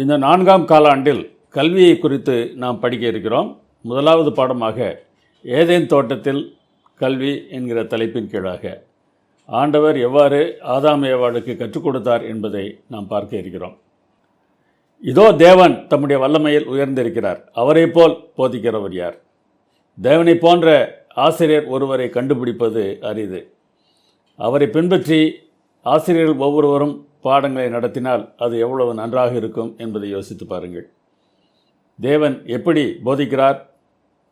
இந்த 4ஆம் காலாண்டில் கல்வியை குறித்து நாம் படிக்க இருக்கிறோம். முதலாவது பாடமாக ஏதேன் தோட்டத்தில் கல்வி என்கிற தலைப்பின் கீழாக ஆண்டவர் எவ்வாறு ஆதாம் ஏவாளுக்கு கற்றுக் கொடுத்தார் என்பதை நாம் பார்க்க இருக்கிறோம். இதோ தேவன் தம்முடைய வல்லமையில் உயர்ந்திருக்கிறார், அவரை போல் போதிக்கிறவர் யார்? தேவனை போன்ற ஆசிரியர் ஒருவரை கண்டுபிடிப்பது அரிது. அவரை பின்பற்றி ஆசிரியர்கள் ஒவ்வொருவரும் பாடங்களை நடத்தினால் அது எவ்வளவு நன்றாக இருக்கும் என்பதை யோசித்து பாருங்கள். தேவன் எப்படி போதிக்கிறார்,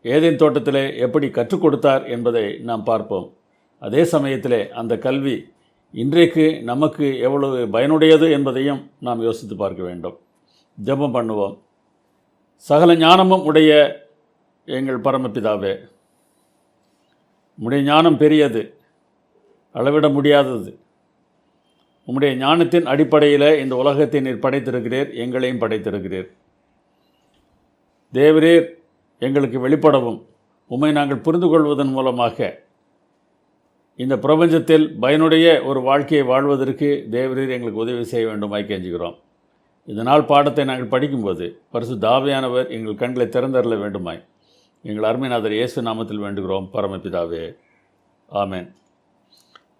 ஏதேன் தோட்டத்திலே எப்படி கற்றுக் கொடுத்தார் என்பதை நாம் பார்ப்போம். அதே சமயத்திலே அந்த கல்வி இன்றைக்கு நமக்கு எவ்வளவு பயனுடையது என்பதையும் நாம் யோசித்து பார்க்க வேண்டும். ஜெபம் பண்ணுவோம். சகல ஞானமும் உடைய எங்கள் பரமபிதாவே, உம்முடைய ஞானம் பெரியது, அளவிட முடியாதது. உம்முடைய ஞானத்தின் அடிப்படையில் இந்த உலகத்தை நீர் படைத்திருக்கிறீர், எங்களையும் படைத்திருக்கிறீர். தேவரீர் எங்களுக்கு வெளிப்படவும் உம்மை நாங்கள் புரிந்து கொள்வதன் மூலமாக இந்த பிரபஞ்சத்தில் பயனுடைய ஒரு வாழ்க்கையை வாழ்வதற்கு தேவரீர் எங்களுக்கு உதவி செய்ய வேண்டுமாய் கெஞ்சுகிறோம். இதனால் பாடத்தை நாங்கள் படிக்கும்போது பரிசுத்த ஆவியானவர் எங்கள் கண்களை திறந்தருள வேண்டுமாய் எங்கள் அருமைநாதர் இயேசு நாமத்தில் வேண்டுகிறோம் பரமபிதாவே, ஆமென்.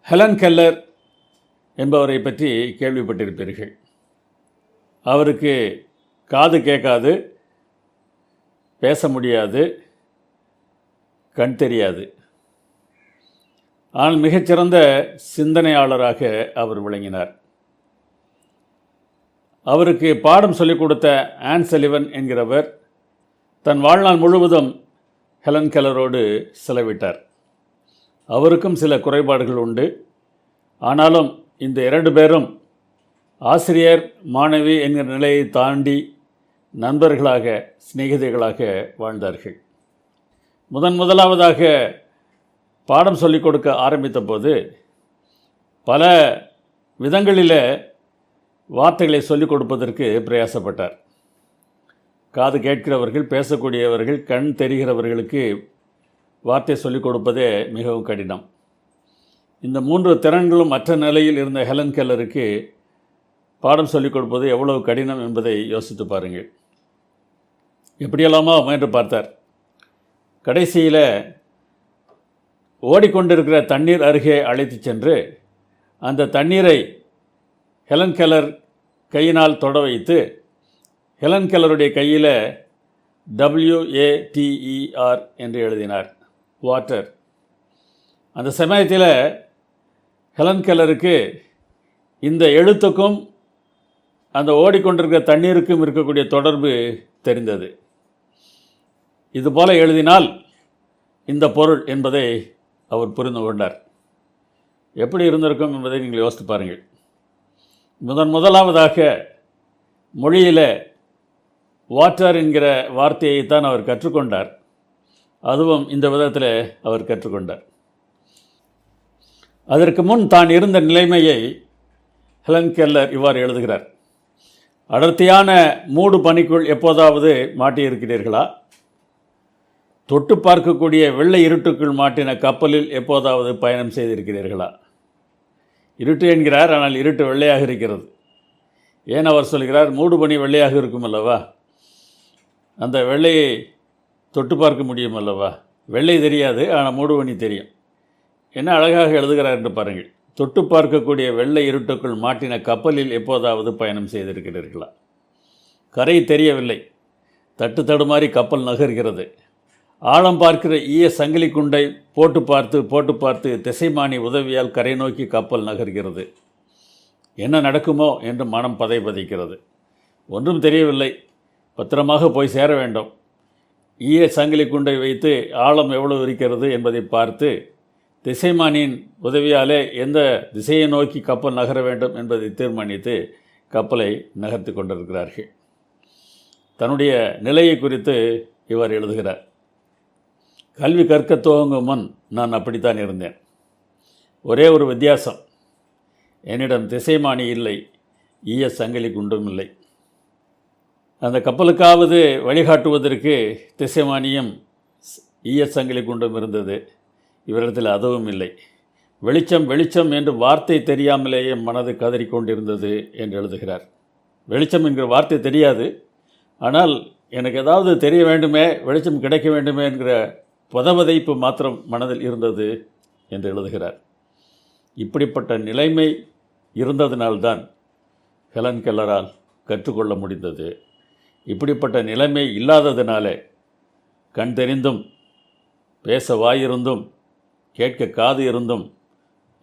ஹெலன் கெல்லர் என்பவரை பற்றி கேள்விப்பட்டிருப்பீர்கள். அவருக்கு காது கேட்காது, பேச முடியாது, கண் தெரியாது. ஆனால் மிகச்சிறந்த சிந்தனையாளராக அவர் விளங்கினார். அவருக்கு பாடம் சொல்லிக் கொடுத்த ஆன் சலிவன் என்கிறவர் தன் வாழ்நாள் முழுவதும் ஹெலன் கெல்லரோடு செலவிட்டார். அவருக்கும் சில குறைபாடுகள் உண்டு. ஆனாலும் இந்த இரண்டு பேரும் ஆசிரியர் மாணவி என்கிற நிலையை தாண்டி நண்பர்களாக, சிநேகிதிகளாக வாழ்ந்தார்கள். முதலாவதாக பாடம் சொல்லிக் கொடுக்க ஆரம்பித்த போது பல விதங்களில் வார்த்தைகளை சொல்லிக் கொடுப்பதற்கு பிரயாசப்பட்டார். காது கேட்கிறவர்கள், பேசக்கூடியவர்கள், கண் தெரிகிறவர்களுக்கு வார்த்தை சொல்லிக் கொடுப்பதே மிகவும் கடினம். இந்த 3 திறன்களும் மற்ற நிலையில் இருந்த ஹெலன் கெல்லருக்கு பாடம் சொல்லிக் கொடுப்பது எவ்வளவு கடினம் என்பதை யோசித்து பாருங்கள். எப்படியெல்லாமா முயன்று பார்த்தார். கடைசியில் ஓடிக்கொண்டிருக்கிற தண்ணீர் அருகே அழைத்து சென்று அந்த தண்ணீரை ஹெலன் கெல்லர் கையினால் தொட வைத்து ஹெலன் கெல்லருடைய கையில் WATER என்று எழுதினார், வாட்டர். அந்த சமயத்தில் ஹெலன் கெல்லருக்கு இந்த எழுத்துக்கும் அந்த ஓடிக்கொண்டிருக்கிற தண்ணீருக்கும் இருக்கக்கூடிய தொடர்பு தெரிந்தது. இதுபோல் எழுதினால் இந்த பொருள் என்பதை அவர் புரிந்து கொண்டார். எப்படி இருந்திருக்கும் என்பதை நீங்கள் யோசித்து பாருங்கள். முதலாவதாக மொழியில் வாட்டர் என்கிற வார்த்தையைத்தான் அவர் கற்றுக்கொண்டார். அதுவும் இந்த விதத்தில் அவர் கற்றுக்கொண்டார். அதற்கு முன் தான் இருந்த நிலைமையை ஹெலன் கெல்லர் இவ்வாறு எழுதுகிறார். அடர்த்தியான மூடு பனிக்குள் எப்போதாவது மாட்டியிருக்கிறீர்களா? தொட்டு பார்க்கக்கூடிய வெள்ளை இருட்டுக்குள் மாட்டின கப்பலில் எப்போதாவது பயணம் செய்திருக்கிறீர்களா? இருட்டு என்கிறார், ஆனால் இருட்டு வெள்ளையாக இருக்கிறது. ஏன் அவர் சொல்கிறார்? மூடு பனி வெள்ளையாக இருக்கும் அல்லவா, அந்த வெள்ளையை தொட்டு பார்க்க முடியும் அல்லவா. வெள்ளை தெரியாது, ஆனால் மூடு பனி தெரியும். என்ன அழகாக எழுதுகிறார் என்று பாருங்கள். தொட்டு பார்க்கக்கூடிய வெள்ளை இருட்டுக்குள் மாட்டின கப்பலில் எப்போதாவது பயணம் செய்திருக்கிறீர்களா? கரை தெரியவில்லை, தட்டு தடுமாறி கப்பல் நகர்கிறது. ஆழம் பார்க்கிற ஈய சங்கிலி குண்டை போட்டு பார்த்து திசைமானி உதவியால் கரை நோக்கி கப்பல் நகர்கிறது. என்ன நடக்குமோ என்று மனம் பதைபதைக்கிறது. ஒன்றும் தெரியவில்லை, பத்திரமாக போய் சேர வேண்டும். ஈய சங்கிலி குண்டை வைத்து ஆழம் எவ்வளவு இருக்கிறது என்பதை பார்த்து திசைமானியின் உதவியாலே எந்த திசையை நோக்கி கப்பல் நகர வேண்டும் என்பதை தீர்மானித்து கப்பலை நகர்த்தி கொண்டிருக்கிறார்கள். தன்னுடைய நிலையை குறித்து இவர் எழுதுகிறார். கல்வி கற்க துவங்கும் முன் நான் அப்படித்தான் இருந்தேன். ஒரே ஒரு வித்தியாசம், என்னிடம் திசைமானி இல்லை, ஈய சங்கிலி குண்டும் இல்லை. அந்த கப்பலுக்காவது வழிகாட்டுவதற்கு திசைமானியும் ஈய சங்கிலி குண்டும் இருந்தது. இவரிடத்தில் அதுவும் இல்லை. வெளிச்சம் வெளிச்சம் என்று வார்த்தை தெரியாமலேயே மனது கதறிக்கொண்டிருந்தது என்று எழுதுகிறார். வெளிச்சம் என்கிற வார்த்தை தெரியாது. ஆனால் எனக்கு ஏதாவது தெரிய வேண்டுமே, வெளிச்சம் கிடைக்க வேண்டுமே என்கிற பதவதைப்பு மாத்திரம் மனதில் இருந்தது என்று எழுதுகிறார். இப்படிப்பட்ட நிலைமை இருந்ததினால்தான் ஹெலன் கெல்லரால் கற்றுக்கொள்ள முடிந்தது. இப்படிப்பட்ட நிலைமை இல்லாததினாலே கண் தெரிந்தும் பேச வாயிருந்தும் கேட்க காது இருந்தும்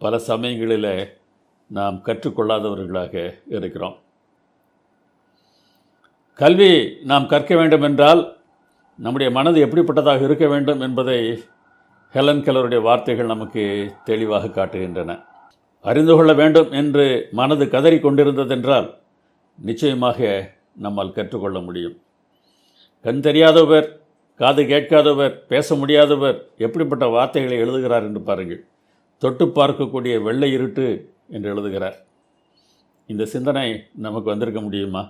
பல சமயங்களில் நாம் கற்றுக்கொள்ளாதவர்களாக இருக்கிறோம். கல்வி நாம் கற்க வேண்டும் என்றால் நம்முடைய மனது எப்படிப்பட்டதாக இருக்க வேண்டும் என்பதை ஹெலன் கெல்லருடைய வார்த்தைகள் நமக்கு தெளிவாக காட்டுகின்றன. அறிந்து கொள்ள வேண்டும் என்று மனது கதறி கொண்டிருந்ததென்றால் நிச்சயமாக நம்மால் கற்றுக்கொள்ள முடியும். கண் தெரியாதவர், காது கேட்காதவர், பேச முடியாதவர் எப்படிப்பட்ட வார்த்தைகளை எழுதுகிறார் என்று பாருங்கள். தொட்டு பார்க்கக்கூடிய வெள்ளை இருட்டு என்று எழுதுகிறார். இந்த சிந்தனை நமக்கு வந்திருக்க முடியுமா?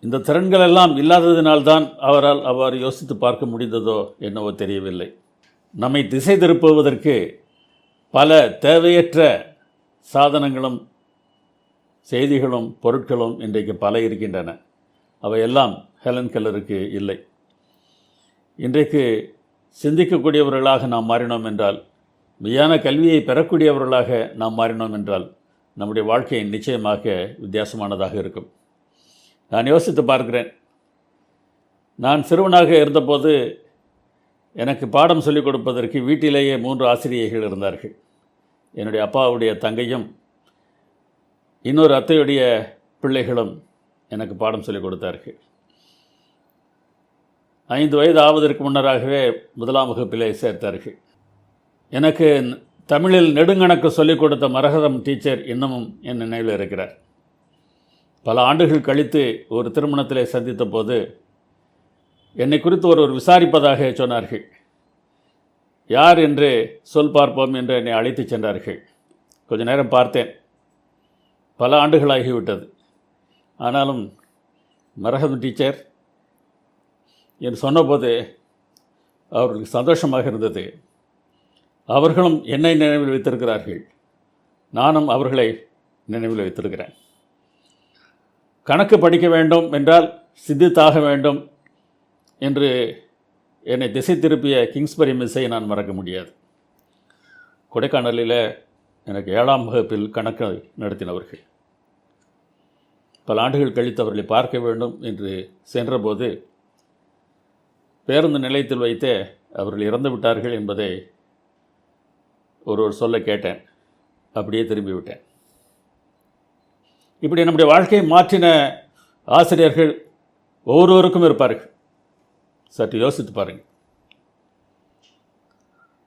இந்த திறன்கள் எல்லாம் இல்லாததினால்தான் அவரால் அவ்வாறு யோசித்து பார்க்க முடிந்ததோ என்னவோ தெரியவில்லை. நம்மை திசை திருப்புவதற்கு பல தேவையற்ற சாதனங்களும் செய்திகளும் பொருட்களும் இன்றைக்கு பல இருக்கின்றன. அவையெல்லாம் ஹெலன் கெல்லருக்கு இல்லை. இன்றைக்கு சிந்திக்கக்கூடியவர்களாக நாம் மாறினோம் என்றால், மெய்யான கல்வியை பெறக்கூடியவர்களாக நாம் மாறினோம் என்றால் நம்முடைய வாழ்க்கை நிச்சயமாக வித்தியாசமானதாக இருக்கும். நான் யோசித்து பார்க்கிறேன். நான் சிறுவனாக இருந்தபோது எனக்கு பாடம் சொல்லிக் கொடுப்பதற்கு வீட்டிலேயே 3 ஆசிரியைகள் இருந்தார்கள். என்னுடைய அப்பாவுடைய தங்கையும் இன்னொரு அத்தையுடைய பிள்ளைகளும் எனக்கு பாடம் சொல்லிக் கொடுத்தார்கள். 5 வயது ஆவதற்கு முன்னராகவே 1ஆம் வகுப்பிலே சேர்த்தார்கள். எனக்கு தமிழில் நெடுங்கணக்கு சொல்லிக் கொடுத்த மரகதம் டீச்சர் இன்னமும் என் நினைவில் இருக்கிறார். பல ஆண்டுகள் கழித்து ஒரு திருமணத்திலே சந்தித்த போது என்னை குறித்து ஒருவர் விசாரிப்பதாக சொன்னார்கள். யார் என்று சொல் பார்ப்போம் என்று என்னை அழைத்து சென்றார்கள். கொஞ்ச நேரம் பார்த்தேன். பல ஆண்டுகளாகிவிட்டது. ஆனாலும் மரகதம் டீச்சர் என்று சொன்னபோது அவர்களுக்கு சந்தோஷமாக இருந்தது. அவர்களும் என்னை நினைவில் வைத்திருக்கிறார்கள், நானும் அவர்களை நினைவில் வைத்திருக்கிறேன். கணக்கு படிக்க வேண்டும் என்றால் சித்தித்தாக வேண்டும் என்று என்னை திசை திருப்பிய கிங்ஸ்பரி மிஸ்ஸை நான் மறக்க முடியாது. கொடைக்கானலில் எனக்கு 7ஆம் வகுப்பில் கணக்கு நடத்தினவர்கள். பல ஆண்டுகள் கழித்து அவர்களை பார்க்க வேண்டும் என்று சென்றபோது பேருந்து நிலையத்தில் வைத்தே அவர்கள் இறந்து விட்டார்கள் என்பதை ஒருவர் சொல்ல கேட்டேன். அப்படியே திரும்பிவிட்டேன். இப்படி நம்முடைய வாழ்க்கையை மாற்றின ஆசிரியர்கள் ஒவ்வொருவருக்கும் இருப்பார்கள். சற்று யோசித்து பாருங்கள்.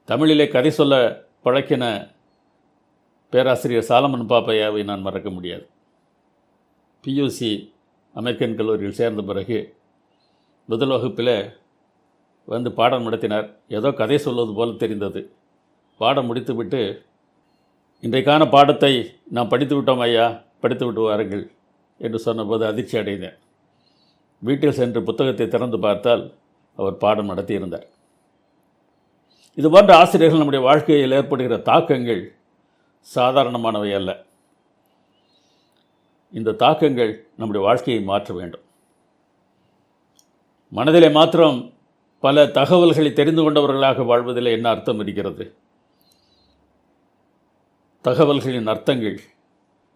தமிழிலே கதை சொல்ல பழக்கின பேராசிரியர் சாலமன் பாப்பையாவை நான் மறக்க முடியாது. பியூசி அமெரிக்கன் கல்லூரியில் சேர்ந்த பிறகு 1 வகுப்பில் வந்து பாடம் நடத்தினார். ஏதோ கதை சொல்வது போல் தெரிந்தது. பாடம் முடித்துவிட்டு, இன்றைக்கான பாடத்தை நாம் படித்து விட்டோம் ஐயா, படித்து விட்டு வாருங்கள் என்று சொன்னபோது அதிர்ச்சி அடைந்தேன். வீட்டில் சென்று புத்தகத்தை திறந்து பார்த்தால் அவர் பாடம் நடத்தியிருந்தார். இதுபோன்ற ஆசிரியர்கள் நம்முடைய வாழ்க்கையில் ஏற்படுகிற தாக்கங்கள் சாதாரணமானவை அல்ல. இந்த தாக்கங்கள் நம்முடைய வாழ்க்கையை மாற்ற வேண்டும். மனதிலே மாத்திரம் பல தகவல்களை தெரிந்து கொண்டவர்களாக வாழ்வதில் என்ன அர்த்தம் இருக்கிறது? தகவல்களின் அர்த்தங்கள்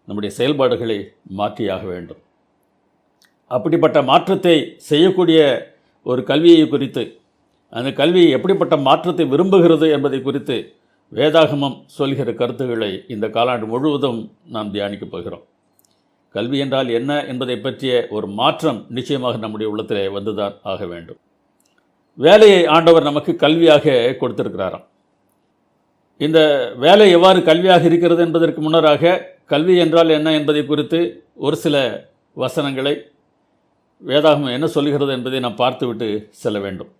நம்முடைய செயல்பாடுகளை மாற்றியாக வேண்டும். அப்படிப்பட்ட மாற்றத்தை செய்யக்கூடிய ஒரு கல்வியை குறித்து, அந்த கல்வி எப்படிப்பட்ட மாற்றத்தை விரும்புகிறது என்பதை குறித்து வேதாகமம் சொல்கிற கருத்துக்களை இந்த காலாண்டு முழுவதும் நாம் தியானிக்கப் போகிறோம். கல்வி என்றால் என்ன என்பதை பற்றிய ஒரு மாற்றம் நிச்சயமாக நம்முடைய உள்ளத்திலே வந்துதான் ஆக வேண்டும். வேலையை ஆண்டவர் நமக்கு கல்வியாக கொடுத்திருக்கிறாராம். இந்த வேலை எவ்வாறு கல்வியாக இருக்கிறது என்பதற்கு முன்னராக கல்வி என்றால் என்ன என்பதை குறித்து ஒரு சில வசனங்களை வேதாகமம் என்ன சொல்கிறது என்பதை நாம் பார்த்துவிட்டு செல்ல வேண்டும்.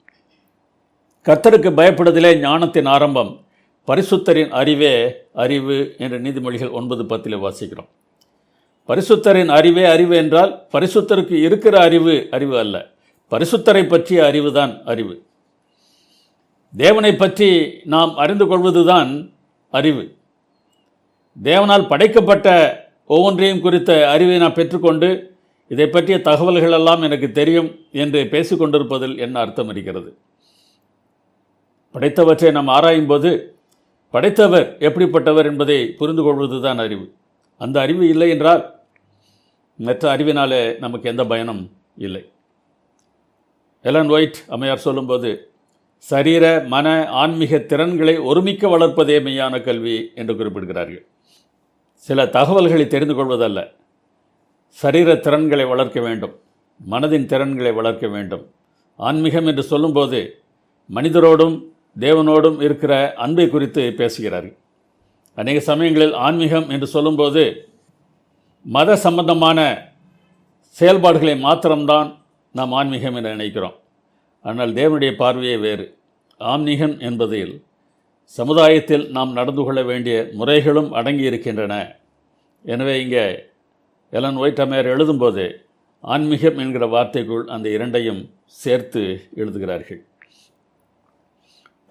கர்த்தருக்கு பயப்படுதலே ஞானத்தின் ஆரம்பம், பரிசுத்தரின் அறிவே அறிவு என்று நீதிமொழிகள் 9:10 வாசிக்கிறோம். பரிசுத்தரின் அறிவே அறிவு என்றால் பரிசுத்தருக்கு இருக்கிற அறிவு அறிவு அல்ல, பரிசுத்தரை பற்றிய அறிவுதான் அறிவு. தேவனை பற்றி நாம் அறிந்து கொள்வதுதான் அறிவு. தேவனால் படைக்கப்பட்ட ஒவ்வொன்றையும் குறித்த அறிவை நான் பெற்றுக்கொண்டு இதை பற்றிய தகவல்கள் எல்லாம் எனக்கு தெரியும் என்று பேசிக்கொண்டிருப்பதில் என்ன அர்த்தம் இருக்கிறது? படைத்தவற்றை நாம் ஆராயும் போது படைத்தவர் எப்படிப்பட்டவர் என்பதை புரிந்து கொள்வது தான் அறிவு. அந்த அறிவு இல்லை என்றால் மற்ற அறிவினாலே நமக்கு எந்த பயனும் இல்லை. எலன் ஒயிட் அம்மையார் சொல்லும்போது, சரீர மன ஆன்மீக திறன்களை ஒருமிக்க வளர்ப்பதே மெய்யான கல்வி என்று குறிப்பிடுகிறார்கள். சில தகவல்களை தெரிந்து கொள்வதல்ல, சரீர திறன்களை வளர்க்க வேண்டும், மனதின் திறன்களை வளர்க்க வேண்டும். ஆன்மீகம் என்று சொல்லும்போது மனிதரோடும் தேவனோடும் இருக்கிற அன்பை குறித்து பேசுகிறார்கள். அநேக சமயங்களில் ஆன்மீகம் என்று சொல்லும்போது மத சம்பந்தமான செயல்பாடுகளை மாத்திரம்தான் நாம் ஆன்மீகம் என்று நினைக்கிறோம். ஆனால் தேவனுடைய பார்வையே வேறு. ஆன்மீகம் என்பதில் சமுதாயத்தில் நாம் நடந்து கொள்ள வேண்டிய முறைகளும் அடங்கி இருக்கின்றன. எனவே இங்கே எலன் ஒயிட் அம்மையார் எழுதும்போது ஆன்மீகம் என்கிற வார்த்தைக்குள் அந்த இரண்டையும் சேர்த்து எழுதுகிறார்கள்.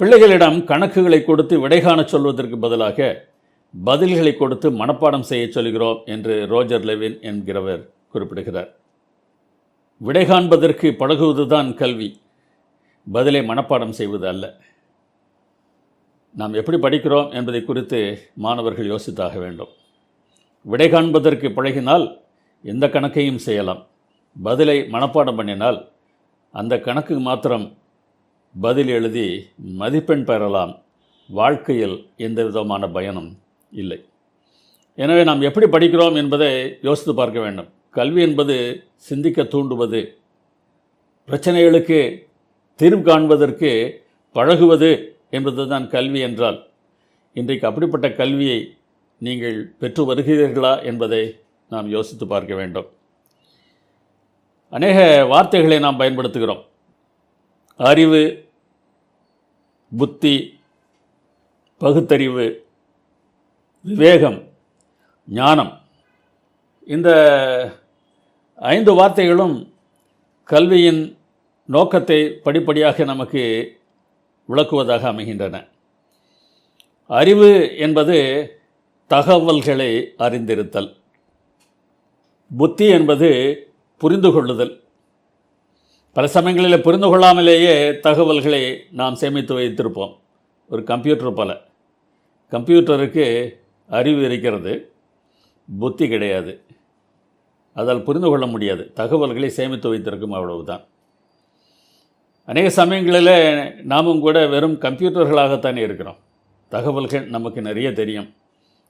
பிள்ளைகளிடம் கணக்குகளை கொடுத்து விடை காண சொல்வதற்கு பதிலாக பதில்களை கொடுத்து மனப்பாடம் செய்ய சொல்கிறோம் என்று ரோஜர் லெவின் என்கிறவர் குறிப்பிடுகிறார். விடை காண்பதற்கு பழகுவதுதான் கல்வி, பதிலை மனப்பாடம் செய்வது அல்ல. நாம் எப்படி படிக்கிறோம் என்பதை குறித்து மாணவர்கள் யோசித்தாக வேண்டும். விடை காண்பதற்கு பழகினால் எந்த கணக்கையும் செய்யலாம். பதிலை மனப்பாடம் பண்ணினால் அந்த கணக்கு மாத்திரம் பதில் எழுதி மதிப்பெண் பெறலாம். வாழ்க்கையில் எந்த விதமான பயனும் இல்லை. எனவே நாம் எப்படி படிக்கிறோம் என்பதை யோசித்து பார்க்க வேண்டும். கல்வி என்பது சிந்திக்க தூண்டுவது, பிரச்சனைகளுக்கு தீர்வு காண்பதற்கு பழகுவது என்பது தான் கல்வி என்றால், இன்றைக்கு அப்படிப்பட்ட கல்வியை நீங்கள் பெற்று வருகிறீர்களா என்பதை நாம் யோசித்து பார்க்க வேண்டும். அநேக வார்த்தைகளை நாம் பயன்படுத்துகிறோம். அறிவு, புத்தி, பகுத்தறிவு, விவேகம், ஞானம், இந்த 5 வார்த்தைகளும் கல்வியின் நோக்கத்தை படிப்படியாக நமக்கு விளக்குவதாக அமைகின்றன. அறிவு என்பது தகவல்களை அறிந்திருத்தல். புத்தி என்பது புரிந்து கொள்ளுதல். பல சமயங்களில் புரிந்து கொள்ளாமலேயே தகவல்களை நாம் சேமித்து வைத்திருப்போம். ஒரு கம்ப்யூட்டர் போல. கம்ப்யூட்டருக்கு அறிவு இருக்கிறது, புத்தி கிடையாது. அதால் புரிந்து கொள்ள முடியாது. தகவல்களை சேமித்து வைத்திருக்கும், அவ்வளவுதான். அநேக சமயங்களில் நாமும் கூட வெறும் கம்ப்யூட்டர்களாகத்தானே இருக்கிறோம். தகவல்கள் நமக்கு நிறைய தெரியும்.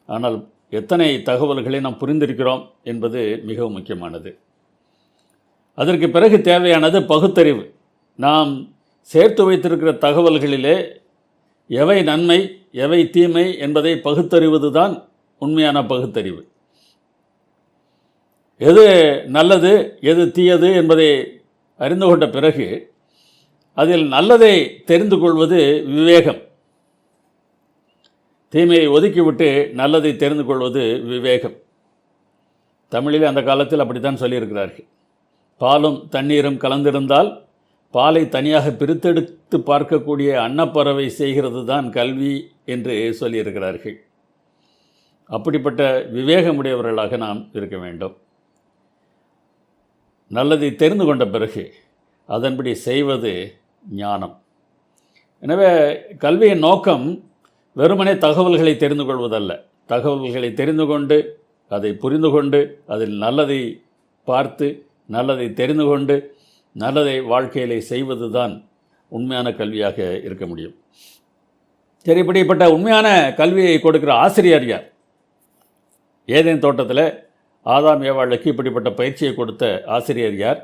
ஆனால் எத்தனை தகவல்களை நாம் புரிந்திருக்கிறோம் என்பது மிகவும் முக்கியமானது. அதற்கு பிறகு தேவையானது பகுத்தறிவு. நாம் சேர்த்து வைத்திருக்கிற தகவல்களிலே எவை நன்மை எவை தீமை என்பதை பகுத்தறிவது தான் உண்மையான பகுத்தறிவு. எது நல்லது எது தீயது என்பதை அறிந்து கொண்ட பிறகு அதில் நல்லதை தெரிந்து கொள்வது விவேகம். தீமையை ஒதுக்கிவிட்டு நல்லதை தெரிந்து கொள்வது விவேகம். தமிழில் அந்த காலத்தில் அப்படித்தான் சொல்லியிருக்கிறார்கள். பாலும் தண்ணீரும் கலந்திருந்தால் பாலை தனியாக பிரித்தெடுத்து பார்க்கக்கூடிய அன்னப்பறவை செய்கிறது தான் கல்வி என்று சொல்லியிருக்கிறார்கள். அப்படிப்பட்ட விவேகமுடையவர்களாக நாம் இருக்க வேண்டும். நல்லதை தெரிந்து கொண்ட பிறகு அதன்படி செய்வது ஞானம். எனவே கல்வியின் நோக்கம் வெறுமனே தகவல்களை தெரிந்து கொள்வதல்ல. தகவல்களை தெரிந்து கொண்டு அதை புரிந்து கொண்டு அதில் நல்லதை பார்த்து நல்லதை தெரிந்து கொண்டு நல்லதை வாழ்க்கையிலே செய்வது தான் உண்மையான கல்வியாக இருக்க முடியும். சரி, இப்படிப்பட்ட உண்மையான கல்வியை கொடுக்கிற ஆசிரியர் யார்? ஏதேன் தோட்டத்தில் ஆதாம் ஏவாளுக்கு இப்படிப்பட்ட பயிற்சியை கொடுத்த ஆசிரியர் யார்?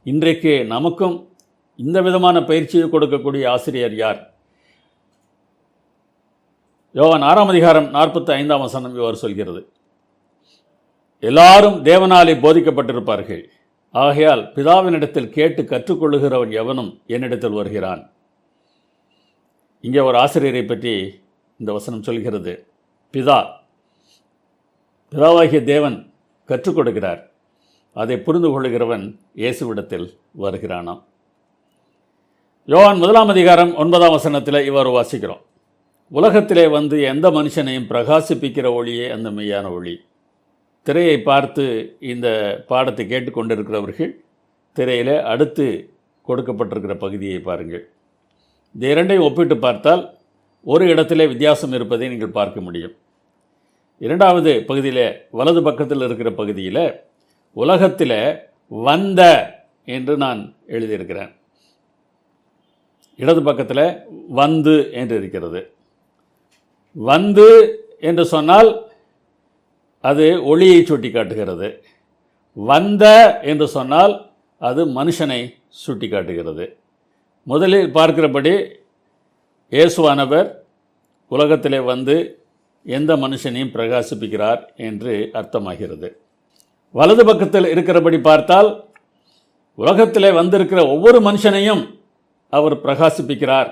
இன்றைக்கு நமக்கும் இந்த விதமான பயிற்சியை கொடுக்கக்கூடிய ஆசிரியர் யார்? யோவான் 6ஆம் அதிகாரம் 45ஆம் வசனம் இவர் சொல்கிறது, எல்லாரும் தேவனாலே போதிக்கப்பட்டிருப்பார்கள், ஆகையால் பிதாவினிடத்தில் கேட்டு கற்றுக்கொள்ளுகிறவன் எவனும் என்னிடத்தில் வருகிறான். இங்கே ஒரு ஆசிரியரை பற்றி இந்த வசனம் சொல்கிறது. பிதாவாகிய தேவன் கற்றுக் கொடுக்கிறார். அதை புரிந்து கொள்ளுகிறவன் இயேசுவிடத்தில் வருகிறானாம். யோவான் 1ஆம் அதிகாரம் 9ஆம் வசனத்தில் இவ்வாறு வாசிக்கிறோம், உலகத்திலே வந்து எந்த மனுஷனையும் பிரகாசிப்பிக்கிற ஒளியே அந்த மெய்யான ஒளி. திரையை பார்த்து இந்த பாடத்தை கேட்டுக்கொண்டிருக்கிறவர்கள் திரையில் அடுத்து கொடுக்கப்பட்டிருக்கிற பகுதியை பாருங்கள். இந்த இரண்டையும் ஒப்பிட்டு பார்த்தால் ஒரு இடத்திலே வித்தியாசம் இருப்பதை நீங்கள் பார்க்க முடியும். இரண்டாவது பகுதியில் வலது பக்கத்தில் இருக்கிற பகுதியில் உலகத்தில் வந்த என்று நான் எழுதியிருக்கிறேன். இடது பக்கத்தில் வந்து என்று இருக்கிறது. வந்து என்று சொன்னால் அது ஒளியை சுட்டி காட்டுகிறது. வந்த என்று சொன்னால் அது மனுஷனை சுட்டி காட்டுகிறது. முதலில் பார்க்கிறபடி இயேசுவானவர் உலகத்திலே வந்து எந்த மனுஷனையும் பிரகாசிப்பிக்கிறார் என்று அர்த்தமாகிறது. வலது பக்கத்தில் இருக்கிறபடி பார்த்தால் உலகத்திலே வந்திருக்கிற ஒவ்வொரு மனுஷனையும் அவர் பிரகாசிப்பிக்கிறார்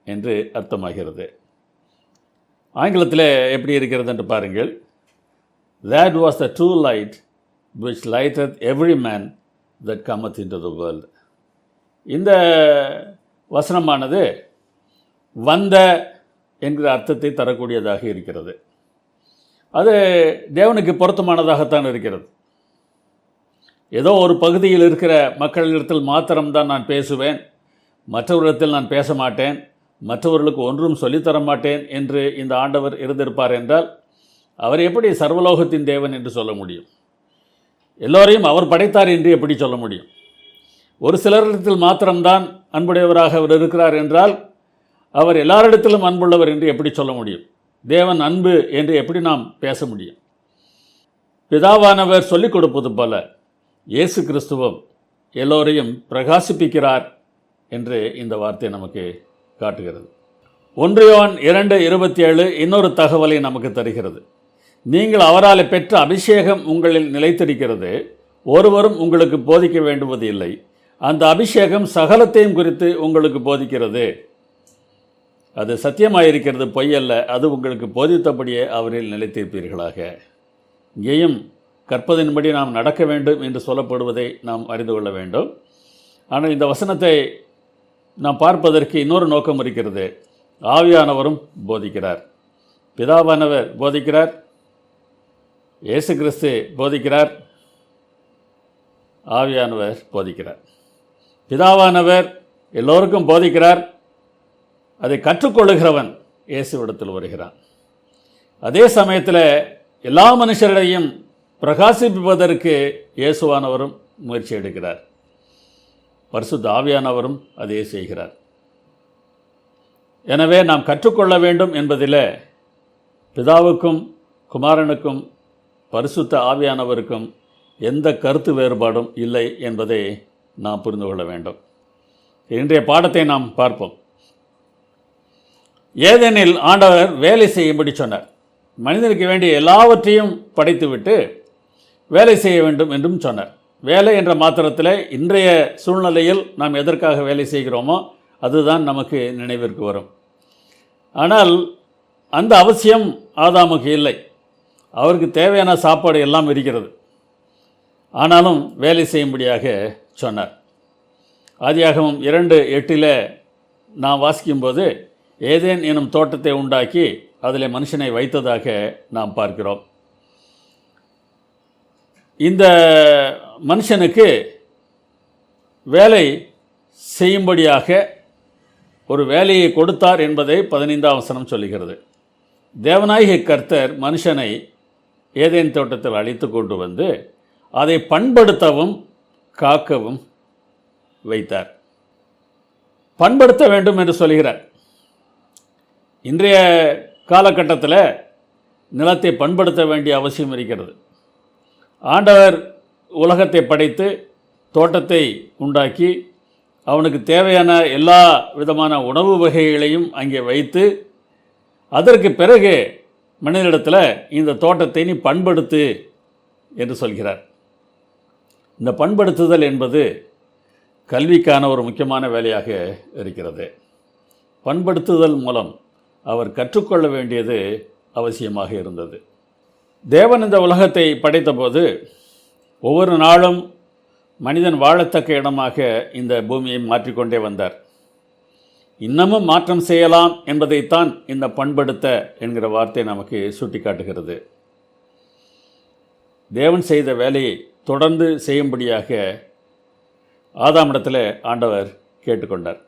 என்று அர்த்தமாகிறது. ஆங்கிலத்தில் எப்படி இருக்கிறது என்று பாருங்கள். That was the true light which lighteth every man that cometh into the world. இந்த வசனமானது வந்த என்கிற அர்த்தத்தை தரக்கூடியதாக இருக்கிறது. அது தேவனுக்கு பொருத்தமானதாகத்தான் இருக்கிறது. ஏதோ ஒரு பகுதியில் இருக்கிற மக்களிடத்தில் மாத்திரம்தான் நான் பேசுவேன், மற்றவரிடத்தில் நான் பேச மாட்டேன், மற்றவர்களுக்கு ஒன்றும் சொல்லித்தர மாட்டேன் என்று இந்த ஆண்டவர் இருந்திருப்பார் என்றால் அவர் எப்படி சர்வலோகத்தின் தேவன் என்று சொல்ல முடியும்? எல்லோரையும் அவர் படைத்தார் என்று எப்படி சொல்ல முடியும்? ஒரு சிலரிடத்தில் மாத்திரம்தான் அன்புடையவராக அவர் இருக்கிறார் என்றால் அவர் எல்லாரிடத்திலும் அன்புள்ளவர் என்று எப்படி சொல்ல முடியும்? தேவன் அன்பு என்று எப்படி நாம் பேச முடியும்? பிதாவானவர் சொல்லிக் கொடுப்பது போல இயேசு கிறிஸ்துவும் எல்லோரையும் பிரகாசிப்பிக்கிறார் என்று இந்த வார்த்தை நமக்கு காட்டுகிறது. 1 யோவான் 2:27 இன்னொரு தகவலை நமக்கு தருகிறது. நீங்கள் அவரால் பெற்ற அபிஷேகம் உங்களில் நிலைத்திருக்கிறது, ஒருவரும் உங்களுக்கு போதிக்க வேண்டுவது இல்லை. அந்த அபிஷேகம் சகலத்தையும் குறித்து உங்களுக்கு போதிக்கிறது. அது சத்தியமாயிருக்கிறது, பொய்யல்ல. அது உங்களுக்கு போதித்தபடியே அவரில் நிலைத்திருப்பீர்களாக. இங்கேயும் கற்பதின்படி நாம் நடக்க வேண்டும் என்று சொல்லப்படுவதை நாம் அறிந்து கொள்ள வேண்டும். ஆனால் இந்த வசனத்தை நாம் பார்ப்பதற்கு இன்னொரு நோக்கம் இருக்கிறது. ஆவியானவரும் போதிக்கிறார். பிதாவானவர் போதிக்கிறார், இயேசு கிறிஸ்து போதிக்கிறார், ஆவியானவர் போதிக்கிறார். பிதாவானவர் எல்லோருக்கும் போதிக்கிறார். அதை கற்றுக்கொள்ளுகிறவன் இயேசுவிடத்தில் வருகிறான். அதே சமயத்தில் எல்லா மனுஷர்களையும் பிரகாசிப்பதற்கு இயேசுவானவரும் முயற்சி எடுக்கிறார். பரிசுத்த ஆவியானவரும் அதே செய்கிறார். எனவே நாம் கற்றுக்கொள்ள வேண்டும் என்பதில் பிதாவுக்கும் குமாரனுக்கும் பரிசுத்த ஆவியானவருக்கும் எந்த கருத்து வேறுபாடும் இல்லை என்பதை நாம் புரிந்து கொள்ள வேண்டும். இன்றைய பாடத்தை நாம் பார்ப்போம். ஏதேனில் ஆண்டவர் வேலை செய்யும்படி சொன்னார். மனிதனுக்கு வேண்டிய எல்லாவற்றையும் படைத்துவிட்டு வேலை செய்ய வேண்டும் என்றும் சொன்னார். வேலை என்ற மாத்திரத்தில் இன்றைய சூழ்நிலையில் நாம் எதற்காக வேலை செய்கிறோமோ அதுதான் நமக்கு நினைவிற்கு வரும். ஆனால் அந்த அவசியம் ஆதாமுக்கு இல்லை. அவருக்கு தேவையான சாப்பாடு எல்லாம் இருக்கிறது. ஆனாலும் வேலை செய்யும்படியாக சொன்னார். ஆதியாகமம் 2:8 நாம் வாசிக்கும்போது ஏதேன் எனும் தோட்டத்தை உண்டாக்கி அதில் மனுஷனை வைத்ததாக நாம் பார்க்கிறோம். இந்த மனுஷனுக்கு வேலை செய்யும்படியாக ஒரு வேலையை கொடுத்தார் என்பதை 15ஆம் வசனம் சொல்லுகிறது. தேவனாகிய கர்த்தர் மனுஷனை ஏதேன் தோட்டத்தில் அழைத்து கொண்டு வந்து அதை பண்படுத்தவும் காக்கவும் வைத்தார். பண்படுத்த வேண்டும் என்று சொல்கிறார். இன்றைய காலகட்டத்தில் நிலத்தை பண்படுத்த வேண்டிய அவசியம் இருக்கிறது. ஆண்டவர் உலகத்தை படைத்து தோட்டத்தை உண்டாக்கி அவனுக்கு தேவையான எல்லா விதமான உணவு வகைகளையும் அங்கே வைத்து அதற்கு பிறகு மனிதனிடத்தில் இந்த தோட்டத்தை நீ பண்படுத்து என்று சொல்கிறார். இந்த பண்படுத்துதல் என்பது கல்விக்கான ஒரு முக்கியமான வேலையாக இருக்கிறது. பண்படுத்துதல் மூலம் அவர் கற்றுக்கொள்ள வேண்டியது அவசியமாக இருந்தது. தேவன் இந்த உலகத்தை படைத்தபோது ஒவ்வொரு நாளும் மனிதன் வாழத்தக்க இடமாக இந்த பூமியை மாற்றிக்கொண்டே வந்தார். இன்னமும் மாற்றம் செய்யலாம் என்பதைத்தான் இந்த பண்படுத்த என்கிற வார்த்தை நமக்கு சுட்டி காட்டுகிறது. தேவன் செய்த வேலையை தொடர்ந்து செய்யும்படியாக ஆதாமிடத்தில் ஆண்டவர் கேட்டுக்கொண்டார்.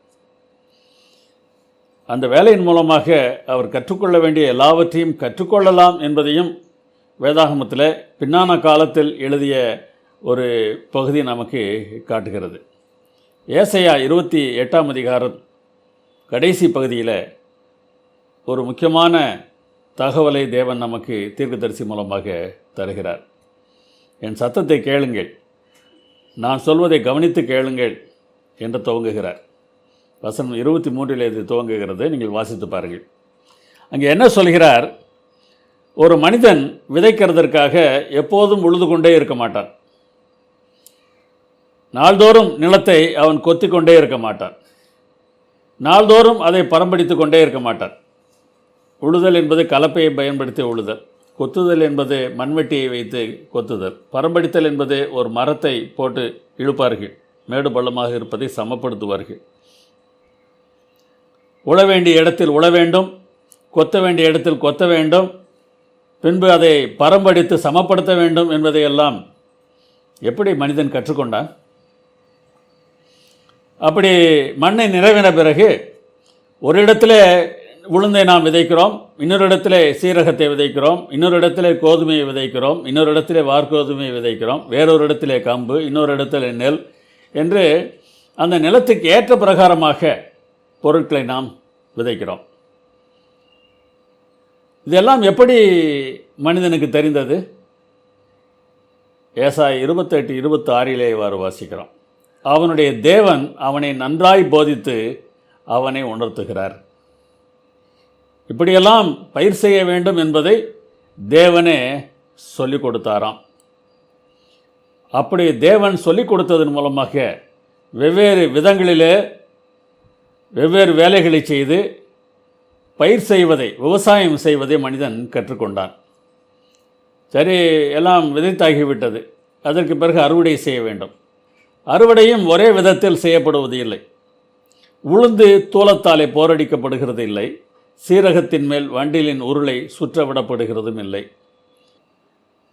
அந்த வேலையின் மூலமாக அவர் கற்றுக்கொள்ள வேண்டிய எல்லாவற்றையும் கற்றுக்கொள்ளலாம் என்பதையும் வேதாகமத்தில் பின்னான காலத்தில் எழுதிய ஒரு பகுதி நமக்கு காட்டுகிறது. ஏசாயா 28ஆம் அதிகாரம் கடைசி பகுதியில் ஒரு முக்கியமான தகவலை தேவன் நமக்கு தீர்க்கதரிசி மூலமாக தருகிறார். என் சத்தத்தை கேளுங்கள், நான் சொல்வதை கவனித்து கேளுங்கள் என்று துவங்குகிறார். வசனம் 23 இது துவங்குகிறது. நீங்கள் வாசித்து பாருங்கள். அங்கே என்ன சொல்கிறார்? ஒரு மனிதன் விதைக்கிறதற்காக எப்போதும் உழுது கொண்டே இருக்க மாட்டான். நாள்தோறும் நிலத்தை அவன் கொத்தி கொண்டே இருக்க மாட்டான். நாள்தோறும் அதை பரம்படித்து கொண்டே இருக்க மாட்டான். உழுதல் என்பது கலப்பையை பயன்படுத்தி உழுதல், கொத்துதல் என்பது மண்வெட்டியை வைத்து கொத்துதல், பரம்படித்தல் என்பது ஒரு மரத்தை போட்டு இழுப்பார்கள், மேடு பள்ளமாக இருப்பதை சமப்படுத்துவார்கள். உழ வேண்டிய இடத்தில் உழ வேண்டும், கொத்த வேண்டிய இடத்தில் கொத்த வேண்டும், பின்பு அதை பரம்படித்து சமப்படுத்த வேண்டும் என்பதையெல்லாம் எப்படி மனிதன் கற்றுக்கொண்டான்? அப்படி மண்ணை நிறைவின பிறகு ஒரு இடத்துல உளுந்தை நாம் விதைக்கிறோம், இன்னொரு இடத்துல சீரகத்தை விதைக்கிறோம், இன்னொரு இடத்துல கோதுமையை விதைக்கிறோம், இன்னொரு இடத்துல வார்கோதுமையை விதைக்கிறோம், வேறொரு இடத்துல கம்பு, இன்னொரு இடத்துல நெல் என்று அந்த நிலத்துக்கு ஏற்ற பிரகாரமாக பொருட்களை நாம் விதைக்கிறோம். இதெல்லாம் எப்படி மனிதனுக்கு தெரிந்தது? ஏசாயா 28:26 இவ்வாறு வாசிக்கிறோம். அவனுடைய தேவன் அவனை நன்றாய் போதித்து அவனை உணர்த்துகிறார். இப்படியெல்லாம் பயிர் செய்ய வேண்டும் என்பதை தேவனே சொல்லிக் கொடுத்தாராம். அப்படி தேவன் சொல்லிக் கொடுத்ததன் மூலமாக வெவ்வேறு விதங்களிலே வெவ்வேறு வேலைகளை செய்து பயிர் செய்வதை, விவசாயம் செய்வதை மனிதன் கற்றுக்கொண்டான். சரி, எல்லாம் விதைத்தாகிவிட்டது. அதற்கு பிறகு அறுவடை செய்ய வேண்டும். அறுவடையும் ஒரே விதத்தில் செய்யப்படுவது இல்லை. உளுந்து தூலத்தாலே போரடிக்கப்படுகிறது இல்லை, சீரகத்தின் மேல் வண்டிலின் உருளை சுற்றவிடப்படுகிறதும் இல்லை.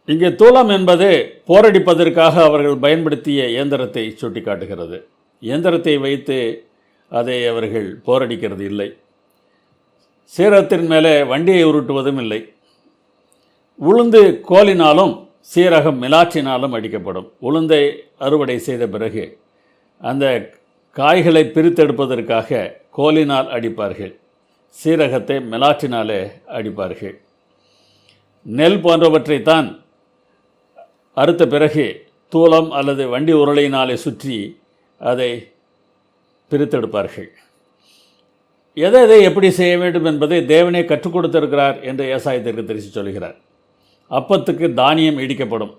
இங்கே தூலம் என்பது போரடிப்பதற்காக அவர்கள் பயன்படுத்திய இயந்திரத்தை சுட்டிக்காட்டுகிறது. இயந்திரத்தை வைத்து அதை அவர்கள் போரடிக்கிறது இல்லை. சீரகத்தின் மேலே வண்டியை உருட்டுவதும் இல்லை. உளுந்து கோலினாலும் சீரகம் மிலாற்றினாலும் அடிக்கப்படும். உளுந்தை அறுவடை செய்த பிறகு அந்த காய்களை பிரித்தெடுப்பதற்காக கோலினால் அடிப்பார்கள், சீரகத்தை மிலாற்றினாலே அடிப்பார்கள். நெல் போன்றவற்றைத்தான் அறுத்த பிறகு தூலம் அல்லது வண்டி உருளையினாலே சுற்றி அதை பிரித்தெடுப்பார்கள். எதை எப்படி செய்ய வேண்டும் என்பதை தேவனே கற்றுக் கொடுத்திருக்கிறார் என்று ஏசாயா தீர்க்கதரிசி சொல்கிறார். அப்பத்துக்கு தானியம் இடிக்கப்படும்.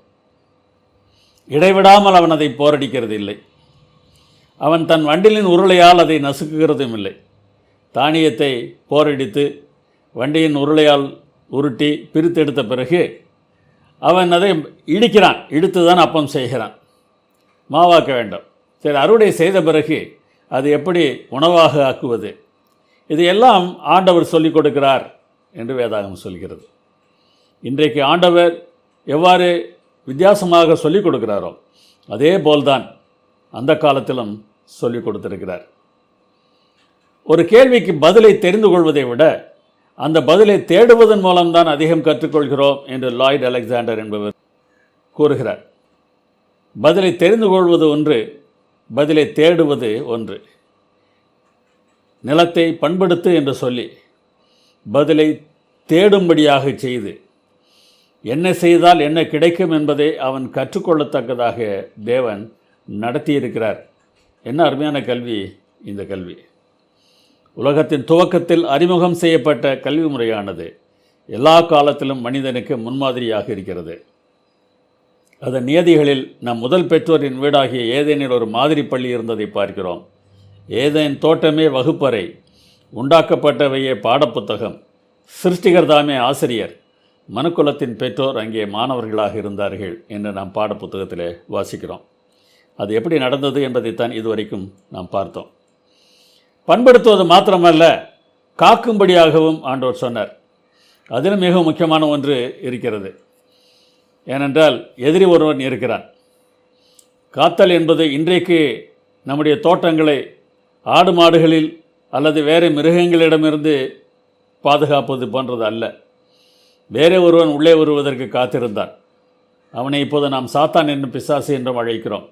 இடைவிடாமல் அவன் அதை போரடிக்கிறது இல்லை. அவன் தன் வண்டிலின் உருளையால் அதை நசுக்குகிறதும் இல்லை. தானியத்தை போரடித்து வண்டியின் உருளையால் உருட்டி பிரித்தெடுத்த பிறகு அவன் அதை இடிக்கிறான். இடித்து தான் அப்பம் செய்கிறான், மாவாக்க வேண்டும். சரி, அறுவடை செய்த பிறகு அது எப்படி உணவாக ஆக்குவது? இதையெல்லாம் ஆண்டவர் சொல்லிக் கொடுக்கிறார் என்று வேதாகம் சொல்கிறது. இன்றைக்கு ஆண்டவர் எவ்வாறு வித்தியாசமாக சொல்லிக் கொடுக்கிறாரோ அதே போல்தான் அந்த காலத்திலும் சொல்லிக் கொடுத்திருக்கிறார். ஒரு கேள்விக்கு பதிலை தெரிந்து கொள்வதை விட அந்த பதிலை தேடுவதன் மூலம்தான் அதிகம் கற்றுக்கொள்கிறோம் என்று லாய்ட் அலெக்சாண்டர் என்பவர் கூறுகிறார். பதிலை தெரிந்து கொள்வது ஒன்று, பதிலை தேடுவது ஒன்று. நிலத்தை பண்படுத்து என்று சொல்லி பதிலை தேடும்படியாக செய்து என்ன செய்தால் என்ன கிடைக்கும் என்பதை அவன் கற்றுக்கொள்ளத்தக்கதாக தேவன் நடத்தியிருக்கிறார். என்ன அருமையான கல்வி இந்த கல்வி! உலகத்தின் துவக்கத்தில் அறிமுகம் செய்யப்பட்ட கல்வி முறையானது எல்லா காலத்திலும் மனிதனுக்கு முன்மாதிரியாக இருக்கிறது. அதன் நியதிகளில் நம் முதல் பெற்றோரின் வீடாகிய ஏதேனில் ஒரு மாதிரி பள்ளி இருந்ததை பார்க்கிறோம். ஏதேன் தோட்டமே வகுப்பறை, உண்டாக்கப்பட்டவையே பாடப்புத்தகம், சிருஷ்டிகர்தாமே ஆசிரியர், மனுக்குலத்தின் பெற்றோர் அங்கே மாணவர்களாக இருந்தார்கள் என்று நாம் பாடப்புத்தகத்தில் வாசிக்கிறோம். அது எப்படி நடந்தது என்பதைத்தான் இதுவரைக்கும் நாம் பார்த்தோம். பண்படுத்துவது மாத்திரமல்ல, காக்கும்படியாகவும் ஆண்டவர் சொன்னார். அதிலும் மிகவும் முக்கியமான ஒன்று இருக்கிறது. ஏனென்றால் எதிரி ஒருவன் இருக்கிறான். காத்தல் என்பது இன்றைக்கு நம்முடைய தோட்டங்களை ஆடு மாடுகளில் அல்லது வேறு மிருகங்களிடமிருந்து பாதுகாப்பது போன்றது அல்ல. வேறே ஒருவன் உள்ளே வருவதற்கு காத்திருந்தான். அவனை இப்போது நாம் சாத்தான் என்னும் பிசாசு என்றும் அழைக்கிறோம்.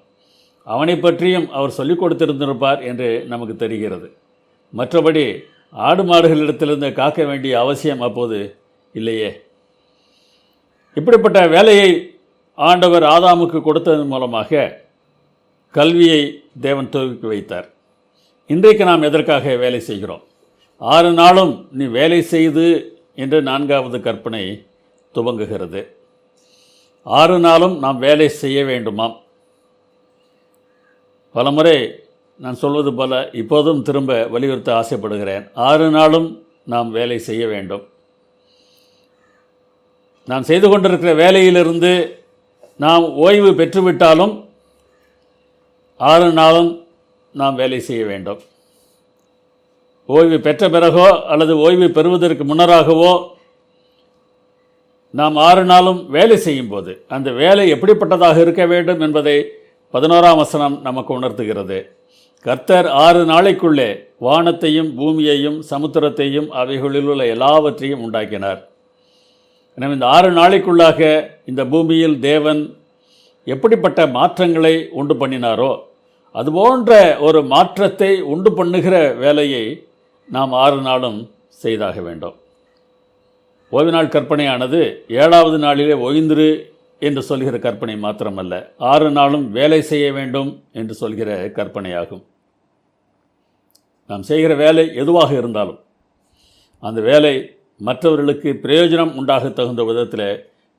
அவனை பற்றியும் அவர் சொல்லிக் கொடுத்திருந்திருப்பார் என்று நமக்கு தெரிகிறது. மற்றபடி ஆடு மாடுகளிடத்திலிருந்து காக்க வேண்டிய அவசியம் அப்போது இல்லையே. இப்படிப்பட்ட வேலையை ஆண்டவர் ஆதாமுக்கு கொடுத்ததன் மூலமாக கல்வியை தேவன் துவக்கி வைத்தார். இன்றைக்கு நாம் எதற்காக வேலை செய்கிறோம்? 6 நாளும் நீ வேலை செய்து என்று 4வது கற்பனை துவங்குகிறது. 6 நாளும் நாம் வேலை செய்ய வேண்டுமாம். பலமுறை நான் சொல்வது போல இப்போதும் திரும்ப வலியுறுத்த ஆசைப்படுகிறேன். 6 நாளும் நாம் வேலை செய்ய வேண்டும். நாம் செய்து கொண்டிருக்கிற வேலையிலிருந்து நாம் ஓய்வு பெற்றுவிட்டாலும் 6 நாளும் நாம் வேலை செய்ய வேண்டும். ஓய்வு பெற்ற பிறகோ அல்லது ஓய்வு பெறுவதற்கு முன்னராகவோ நாம் 6 நாளும் வேலை செய்யும்போது அந்த வேலை எப்படிப்பட்டதாக இருக்க வேண்டும் என்பதை 11ஆம் வசனம் நமக்கு உணர்த்துகிறது. கர்த்தர் 6 நாளைக்குள்ளே வானத்தையும் பூமியையும் சமுத்திரத்தையும் அவைகளில் உள்ள எல்லாவற்றையும் உண்டாக்கினார். எனவே இந்த 6 நாளைக்குள்ளாக இந்த பூமியில் தேவன் எப்படிப்பட்ட மாற்றங்களை உண்டு பண்ணினாரோ அதுபோன்ற ஒரு மாற்றத்தை உண்டு பண்ணுகிற வேலையை நாம் 6 நாளும் செய்தாக வேண்டும். ஓய்வு நாள் கற்பனையானது 7வது நாளிலே ஓய்ந்திரு என்று சொல்கிற கற்பனை மாத்திரமல்ல, 6 நாளும் வேலை செய்ய வேண்டும் என்று சொல்கிற கற்பனையாகும். நாம் செய்கிற வேலை எதுவாக இருந்தாலும் அந்த வேலை மற்றவர்களுக்கு பிரயோஜனம் உண்டாக தகுந்த விதத்தில்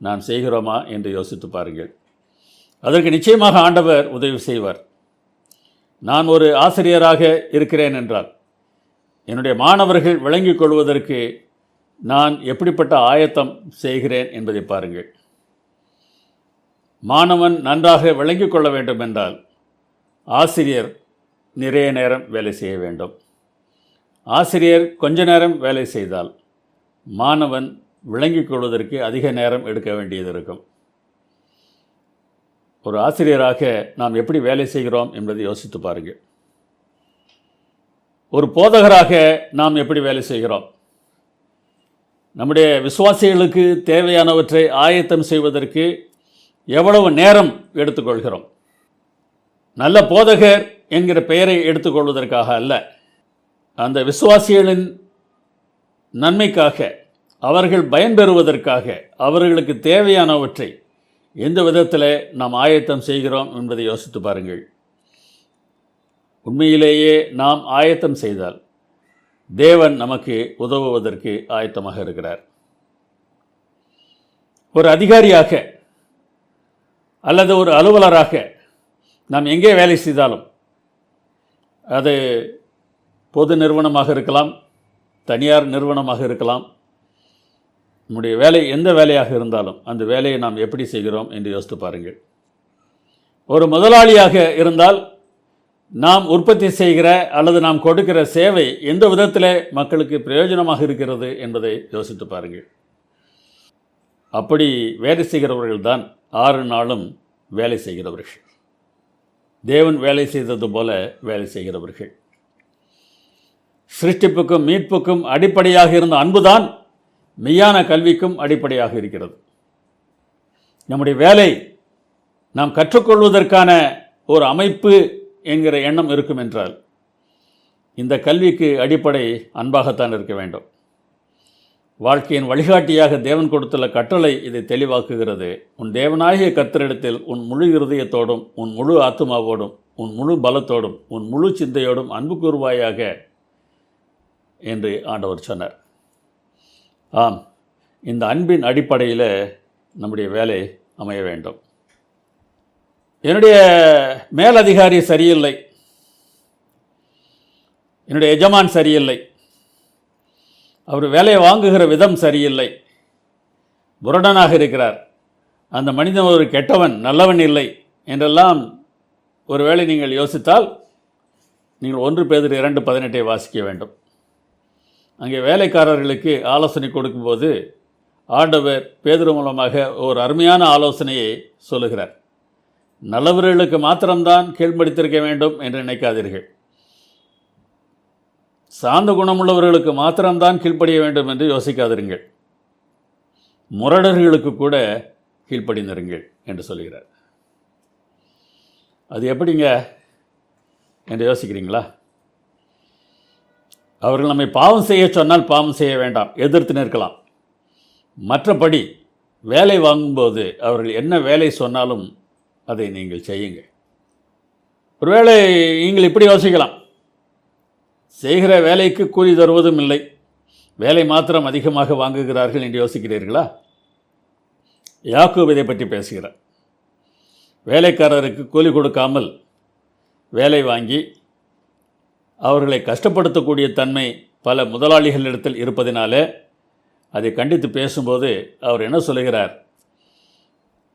நாம் செய்கிறோமா என்று யோசித்து பாருங்கள். அதற்கு நிச்சயமாக ஆண்டவர் உதவி செய்வார். நான் ஒரு ஆசிரியராக இருக்கிறேன் என்றால் என்னுடைய மாணவர்கள் விளங்கிக் கொள்வதற்கு நான் எப்படிப்பட்ட ஆயத்தம் செய்கிறேன் என்பதை பாருங்கள். மாணவன் நன்றாக விளங்கிக் கொள்ள வேண்டும் என்றால் ஆசிரியர் நிறைய நேரம் வேலை செய்ய வேண்டும். ஆசிரியர் கொஞ்ச நேரம் வேலை செய்தால் மாணவன் விளங்கிக் கொள்வதற்கு அதிக நேரம் எடுக்க வேண்டியது இருக்கும். ஒரு ஆசிரியராக நாம் எப்படி வேலை செய்கிறோம் என்பதை யோசித்து பாருங்கள். ஒரு போதகராக நாம் எப்படி வேலை செய்கிறோம்? நம்முடைய விசுவாசிகளுக்கு தேவையானவற்றை ஆயத்தம் செய்வதற்கு எவ்வளவு நேரம் எடுத்துக்கொள்கிறோம்? நல்ல போதகர் என்கிற பெயரை எடுத்துக்கொள்வதற்காக அல்ல, அந்த விசுவாசிகளின் நன்மைக்காக, அவர்கள் பயன்பெறுவதற்காக, அவர்களுக்கு தேவையானவற்றை எந்த விதத்தில் நாம் ஆயத்தம் செய்கிறோம் என்பதை யோசித்து பாருங்கள். உண்மையிலேயே நாம் ஆயத்தம் செய்தால் தேவன் நமக்கு உதவுவதற்கு ஆயத்தமாக இருக்கிறார். ஒரு அதிகாரியாக அல்லது ஒரு அலுவலராக நாம் எங்கே வேலை செய்தாலும், அது பொது நிறுவனமாக இருக்கலாம், தனியார் நிறுவனமாக இருக்கலாம், நம்முடைய வேலை எந்த வேலையாக இருந்தாலும் அந்த வேலையை நாம் எப்படி செய்கிறோம் என்று யோசித்து பாருங்கள். ஒரு முதலாளியாக இருந்தால் நாம் உற்பத்தி செய்கிற அல்லது நாம் கொடுக்கிற சேவை எந்த விதத்தில் மக்களுக்கு பிரயோஜனமாக இருக்கிறது என்பதை யோசித்து பாருங்கள். அப்படி வேலை செய்கிறவர்கள் தான் 6 நாளும் வேலை செய்கிறவர்கள். தேவன் வேலை செய்தது போல வேலை செய்கிறவர்கள். சிருஷ்டிப்புக்கும் மீட்புக்கும் அடிப்படையாக இருந்த அன்புதான் மெய்யான கல்விக்கும் அடிப்படையாக இருக்கிறது. நம்முடைய வேலை நாம் கற்றுக்கொள்வதற்கான ஒரு அமைப்பு என்கிற எண்ணம் இருக்கும் என்றால் இந்த கல்விக்கு அடிப்படை அன்பாகத்தான் இருக்க வேண்டும். வாழ்க்கையின் வழிகாட்டியாக தேவன் கொடுத்துள்ள கட்டளை இதை தெளிவாக்குகிறது. உன் தேவனாகிய கர்த்தரிடத்தில் உன் முழு இருதயத்தோடும், உன் முழு ஆத்துமாவோடும், உன் முழு பலத்தோடும், உன் முழு சிந்தையோடும் அன்பு கூறுவாயாக என்று ஆண்டவர் சொன்னார். ஆம், இந்த அன்பின் அடிப்படையில் நம்முடைய வேலை அமைய வேண்டும். என்னுடைய மேலதிகாரி சரியில்லை, என்னுடைய எஜமான் சரியில்லை, அவர் வேலையை வாங்குகிற விதம் சரியில்லை, புரடனாக இருக்கிறார், அந்த மனிதன் ஒரு கெட்டவன், நல்லவன் இல்லை என்றெல்லாம் ஒருவேளை நீங்கள் யோசித்தால் நீங்கள் 1 பேதுரு 2:18 வாசிக்க வேண்டும். அங்கே வேலைக்காரர்களுக்கு ஆலோசனை கொடுக்கும்போது ஆண்டவர் பேதுரு மூலமாக ஒரு அருமையான ஆலோசனையை சொல்லுகிறார். நல்லவர்களுக்கு மாத்திரம்தான் கீழ்ப்படித்திருக்க வேண்டும் என்று நினைக்காதீர்கள். சாந்த குணமுள்ளவர்களுக்கு மாத்திரம்தான் கீழ்ப்படிய வேண்டும் என்று யோசிக்காதிருங்கள். முரடர்களுக்கு கூட கீழ்ப்படிந்திருங்கள் என்று சொல்கிறார். அது எப்படிங்க என்று யோசிக்கிறீங்களா? அவர்கள் நம்மை பாவம் செய்ய சொன்னால் பாவம் செய்ய வேண்டாம், எதிர்த்து நிற்கலாம். மற்றபடி வேலை வாங்கும்போது அவர்கள் என்ன வேலை சொன்னாலும் அதை நீங்கள் செய்யுங்கள். ஒருவேளை நீங்கள் இப்படி யோசிக்கலாம், செய்கிற வேலைக்கு கூலி தருவதும் இல்லை, வேலை மாத்திரம் அதிகமாக வாங்குகிறார்கள் என்று யோசிக்கிறீர்களா? யாக்கோபு இதை பற்றி பேசுகிறார். வேலைக்காரருக்கு கூலி கொடுக்காமல் வேலை வாங்கி அவர்களை கஷ்டப்படுத்தக்கூடிய தன்மை பல முதலாளிகளிடத்தில் இருப்பதினாலே அதை கண்டித்து பேசும்போது அவர் என்ன சொல்லுகிறார்?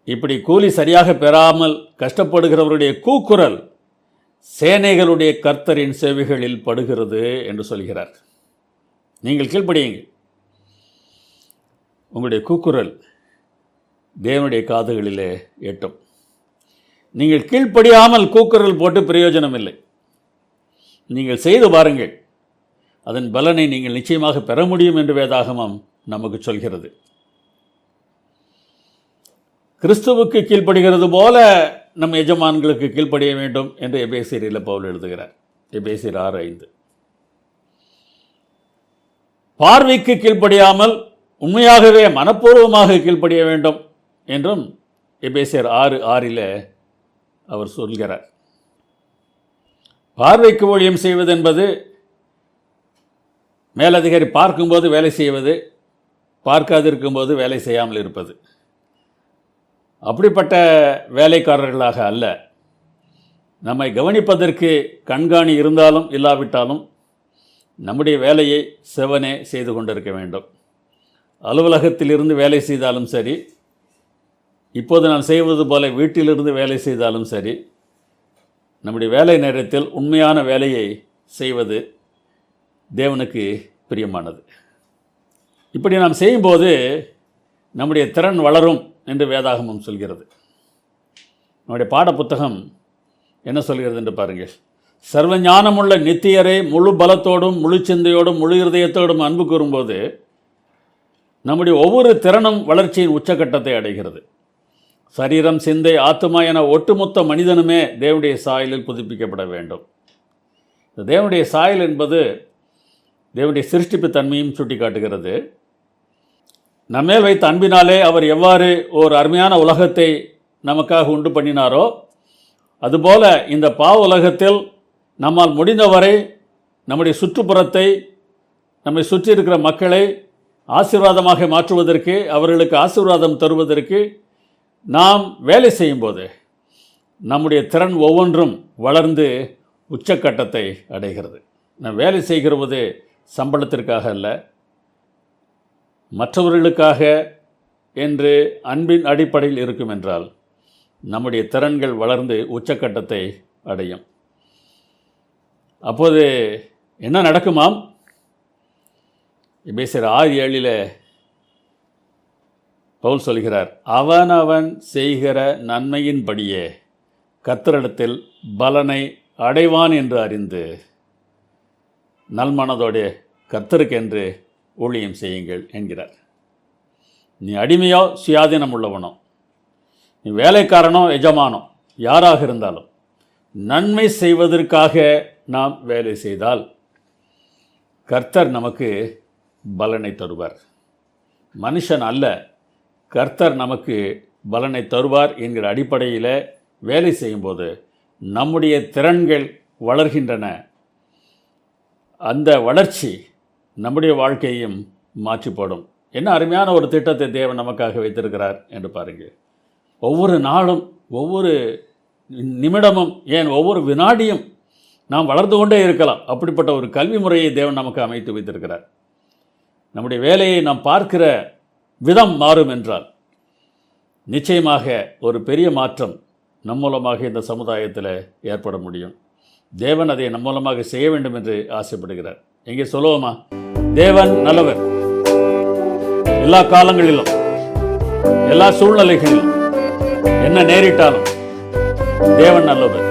இப்படி கூலி சரியாக பெறாமல் கஷ்டப்படுகிறவருடைய கூக்குரல் சேனைகளுடைய கர்த்தரின் செவிகளில் படுகிறது என்று சொல்கிறார். நீங்கள் கீழ்ப்படியுங்கள். உங்களுடைய கூக்குரல் தேவனுடைய காதுகளிலே எட்டும். நீங்கள் கீழ்ப்படியாமல் கூக்குரல் போட்டு பிரயோஜனம் இல்லை. நீங்கள் செய்து பாருங்கள், அதன் பலனை நீங்கள் நிச்சயமாக பெற முடியும் என்று வேதாகமம் நமக்கு சொல்கிறது. கிறிஸ்துவுக்கு கீழ்ப்படுகிறது போல நம் எஜமான்களுக்கு கீழ்ப்படிய வேண்டும் என்று எபேசியரில் பவுல் எழுதுகிறார். எபேசியர் 6:5. பார்வைக்கு கீழ்ப்படியாமல் உண்மையாகவே மனப்பூர்வமாக கீழ்ப்படிய வேண்டும் என்றும் எபேசியர் 6:6 அவர் சொல்கிறார். பார்வைக்கு ஊழியம் செய்வது என்பது மேலதிகாரி பார்க்கும்போது வேலை செய்வது, பார்க்காதிருக்கும்போது வேலை செய்யாமல் இருப்பது. அப்படிப்பட்ட வேலைக்காரர்களாக அல்ல. நம்மை கவனிப்பதற்கு கண்காணி இருந்தாலும் இல்லாவிட்டாலும் நம்முடைய வேலையை செவனே செய்து கொண்டிருக்க வேண்டும். அலுவலகத்திலிருந்து வேலை செய்தாலும் சரி, இப்போது நான் செய்வது போல வீட்டிலிருந்து வேலை செய்தாலும் சரி, நம்முடைய வேலை நேரத்தில் உண்மையான வேலையை செய்வது தேவனுக்கு பிரியமானது. இப்படி நாம் செய்யும்போது நம்முடைய திறன் வளரும் என்று வேதாகமம் சொல்கிறது. நம்முடைய பாட புத்தகம் என்ன சொல்கிறது என்று பாருங்கள். சர்வ ஞானமுள்ள நித்தியரை முழு பலத்தோடும் முழு சிந்தையோடும் முழு இருதயத்தோடும் அன்பு கூறும்போது நம்முடைய ஒவ்வொரு திறனும் வளர்ச்சியின் உச்சக்கட்டத்தை அடைகிறது. சரீரம், சிந்தை, ஆத்துமா என ஒட்டுமொத்த மனிதனுமே தேவனுடைய சாயலில் புதுப்பிக்கப்பட வேண்டும். இந்த தேவனுடைய சாயல் என்பது தேவனுடைய சிருஷ்டிப்பு தன்மையும் சுட்டி காட்டுகிறது. நம்மேல் வைத்த அன்பினாலே அவர் எவ்வாறு ஒரு அருமையான உலகத்தை நமக்காக உண்டு பண்ணினாரோ, அதுபோல இந்த பாவ உலகத்தில் நம்மால் முடிந்தவரை நம்முடைய சுற்றுப்புறத்தை, நம்மை சுற்றி இருக்கிற மக்களை ஆசீர்வாதமாக மாற்றுவதற்கு, அவர்களுக்கு ஆசீர்வாதம் தருவதற்கு நாம் வேலை செய்யும்போது நம்முடைய திறன் ஒவ்வொன்றும் வளர்ந்து உச்சக்கட்டத்தை அடைகிறது. நாம் வேலை செய்கிறது சம்பளத்திற்காக அல்ல, மற்றவர்களுக்காக என்று அன்பின் அடிப்படையில் இருக்கும் என்றால் நம்முடைய திறன்கள் வளர்ந்து உச்சக்கட்டத்தை அடையும். அப்போது என்ன நடக்குமாம்? எபேசியர் 6:7 பவுல் சொல்கிறார், அவனவன் செய்கிற நன்மையின்படியே கர்த்தரிடத்தில் பலனை அடைவான் என்று அறிந்து நல்மனதோடு கர்த்தருக்கென்று ஊழியம் செய்யுங்கள் என்கிறார். நீ அடிமையோ சுயாதீனம் உள்ளவனோ, நீ வேலைக்காரனோ எஜமானோ யாராக இருந்தாலும் நன்மை செய்வதற்காக நாம் வேலை செய்தால் கர்த்தர் நமக்கு பலனை தருவார். மனுஷன் அல்ல, கர்த்தர் நமக்கு பலனை தருவார் என்கிற அடிப்படையில் வேலை செய்யும்போது நம்முடைய திறன்கள் வளர்கின்றன. அந்த வளர்ச்சி நம்முடைய வாழ்க்கையையும் மாற்றி போடும். என்ன அருமையான ஒரு திட்டத்தை தேவன் நமக்காக வைத்திருக்கிறார் என்று பாருங்கள். ஒவ்வொரு நாளும், ஒவ்வொரு நிமிடமும், ஏன் ஒவ்வொரு வினாடியும் நாம் வளர்ந்து கொண்டே இருக்கலாம். அப்படிப்பட்ட ஒரு கல்வி முறையை தேவன் நமக்கு அமைத்து வைத்திருக்கிறார். நம்முடைய வேலையை நாம் பார்க்கிற விதம் மாறும் என்றால் நிச்சயமாக ஒரு பெரிய மாற்றம் நம் மூலமாக இந்த சமுதாயத்தில் ஏற்பட முடியும். தேவன் அதை நம் மூலமாக செய்ய வேண்டும் என்று ஆசைப்படுகிறார். எங்கே சொல்லுவோமா? தேவன் நல்லவர். எல்லா காலங்களிலும் எல்லா சூழ்நிலைகளிலும் என்ன நேரிட்டாலும் தேவன் நல்லவர்,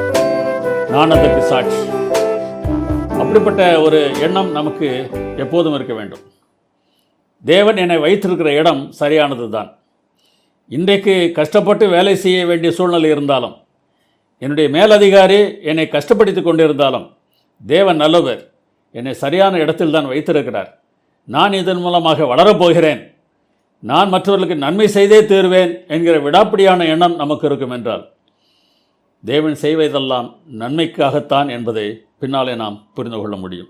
நான் அதற்கு சாட்சி. அப்படிப்பட்ட ஒரு எண்ணம் நமக்கு எப்போதும் இருக்க வேண்டும். தேவன் என்னை வைத்திருக்கிற இடம் சரியானது தான். இன்றைக்கு கஷ்டப்பட்டு வேலை செய்ய வேண்டிய சூழ்நிலை இருந்தாலும், என்னுடைய மேலதிகாரி என்னை கஷ்டப்படுத்தி கொண்டிருந்தாலும், தேவன் நல்லவர், என்னை சரியான இடத்தில் தான் வைத்திருக்கிறார். நான் இதன் மூலமாக வளரப்போகிறேன், நான் மற்றவர்களுக்கு நன்மை செய்தே தீர்வேன் என்கிற விடாப்பிடியான எண்ணம் நமக்கு இருக்கும் என்றால், தேவன் செய்வதெல்லாம் நன்மைக்காகத்தான் என்பதை பின்னாலே நாம் புரிந்து கொள்ள முடியும்.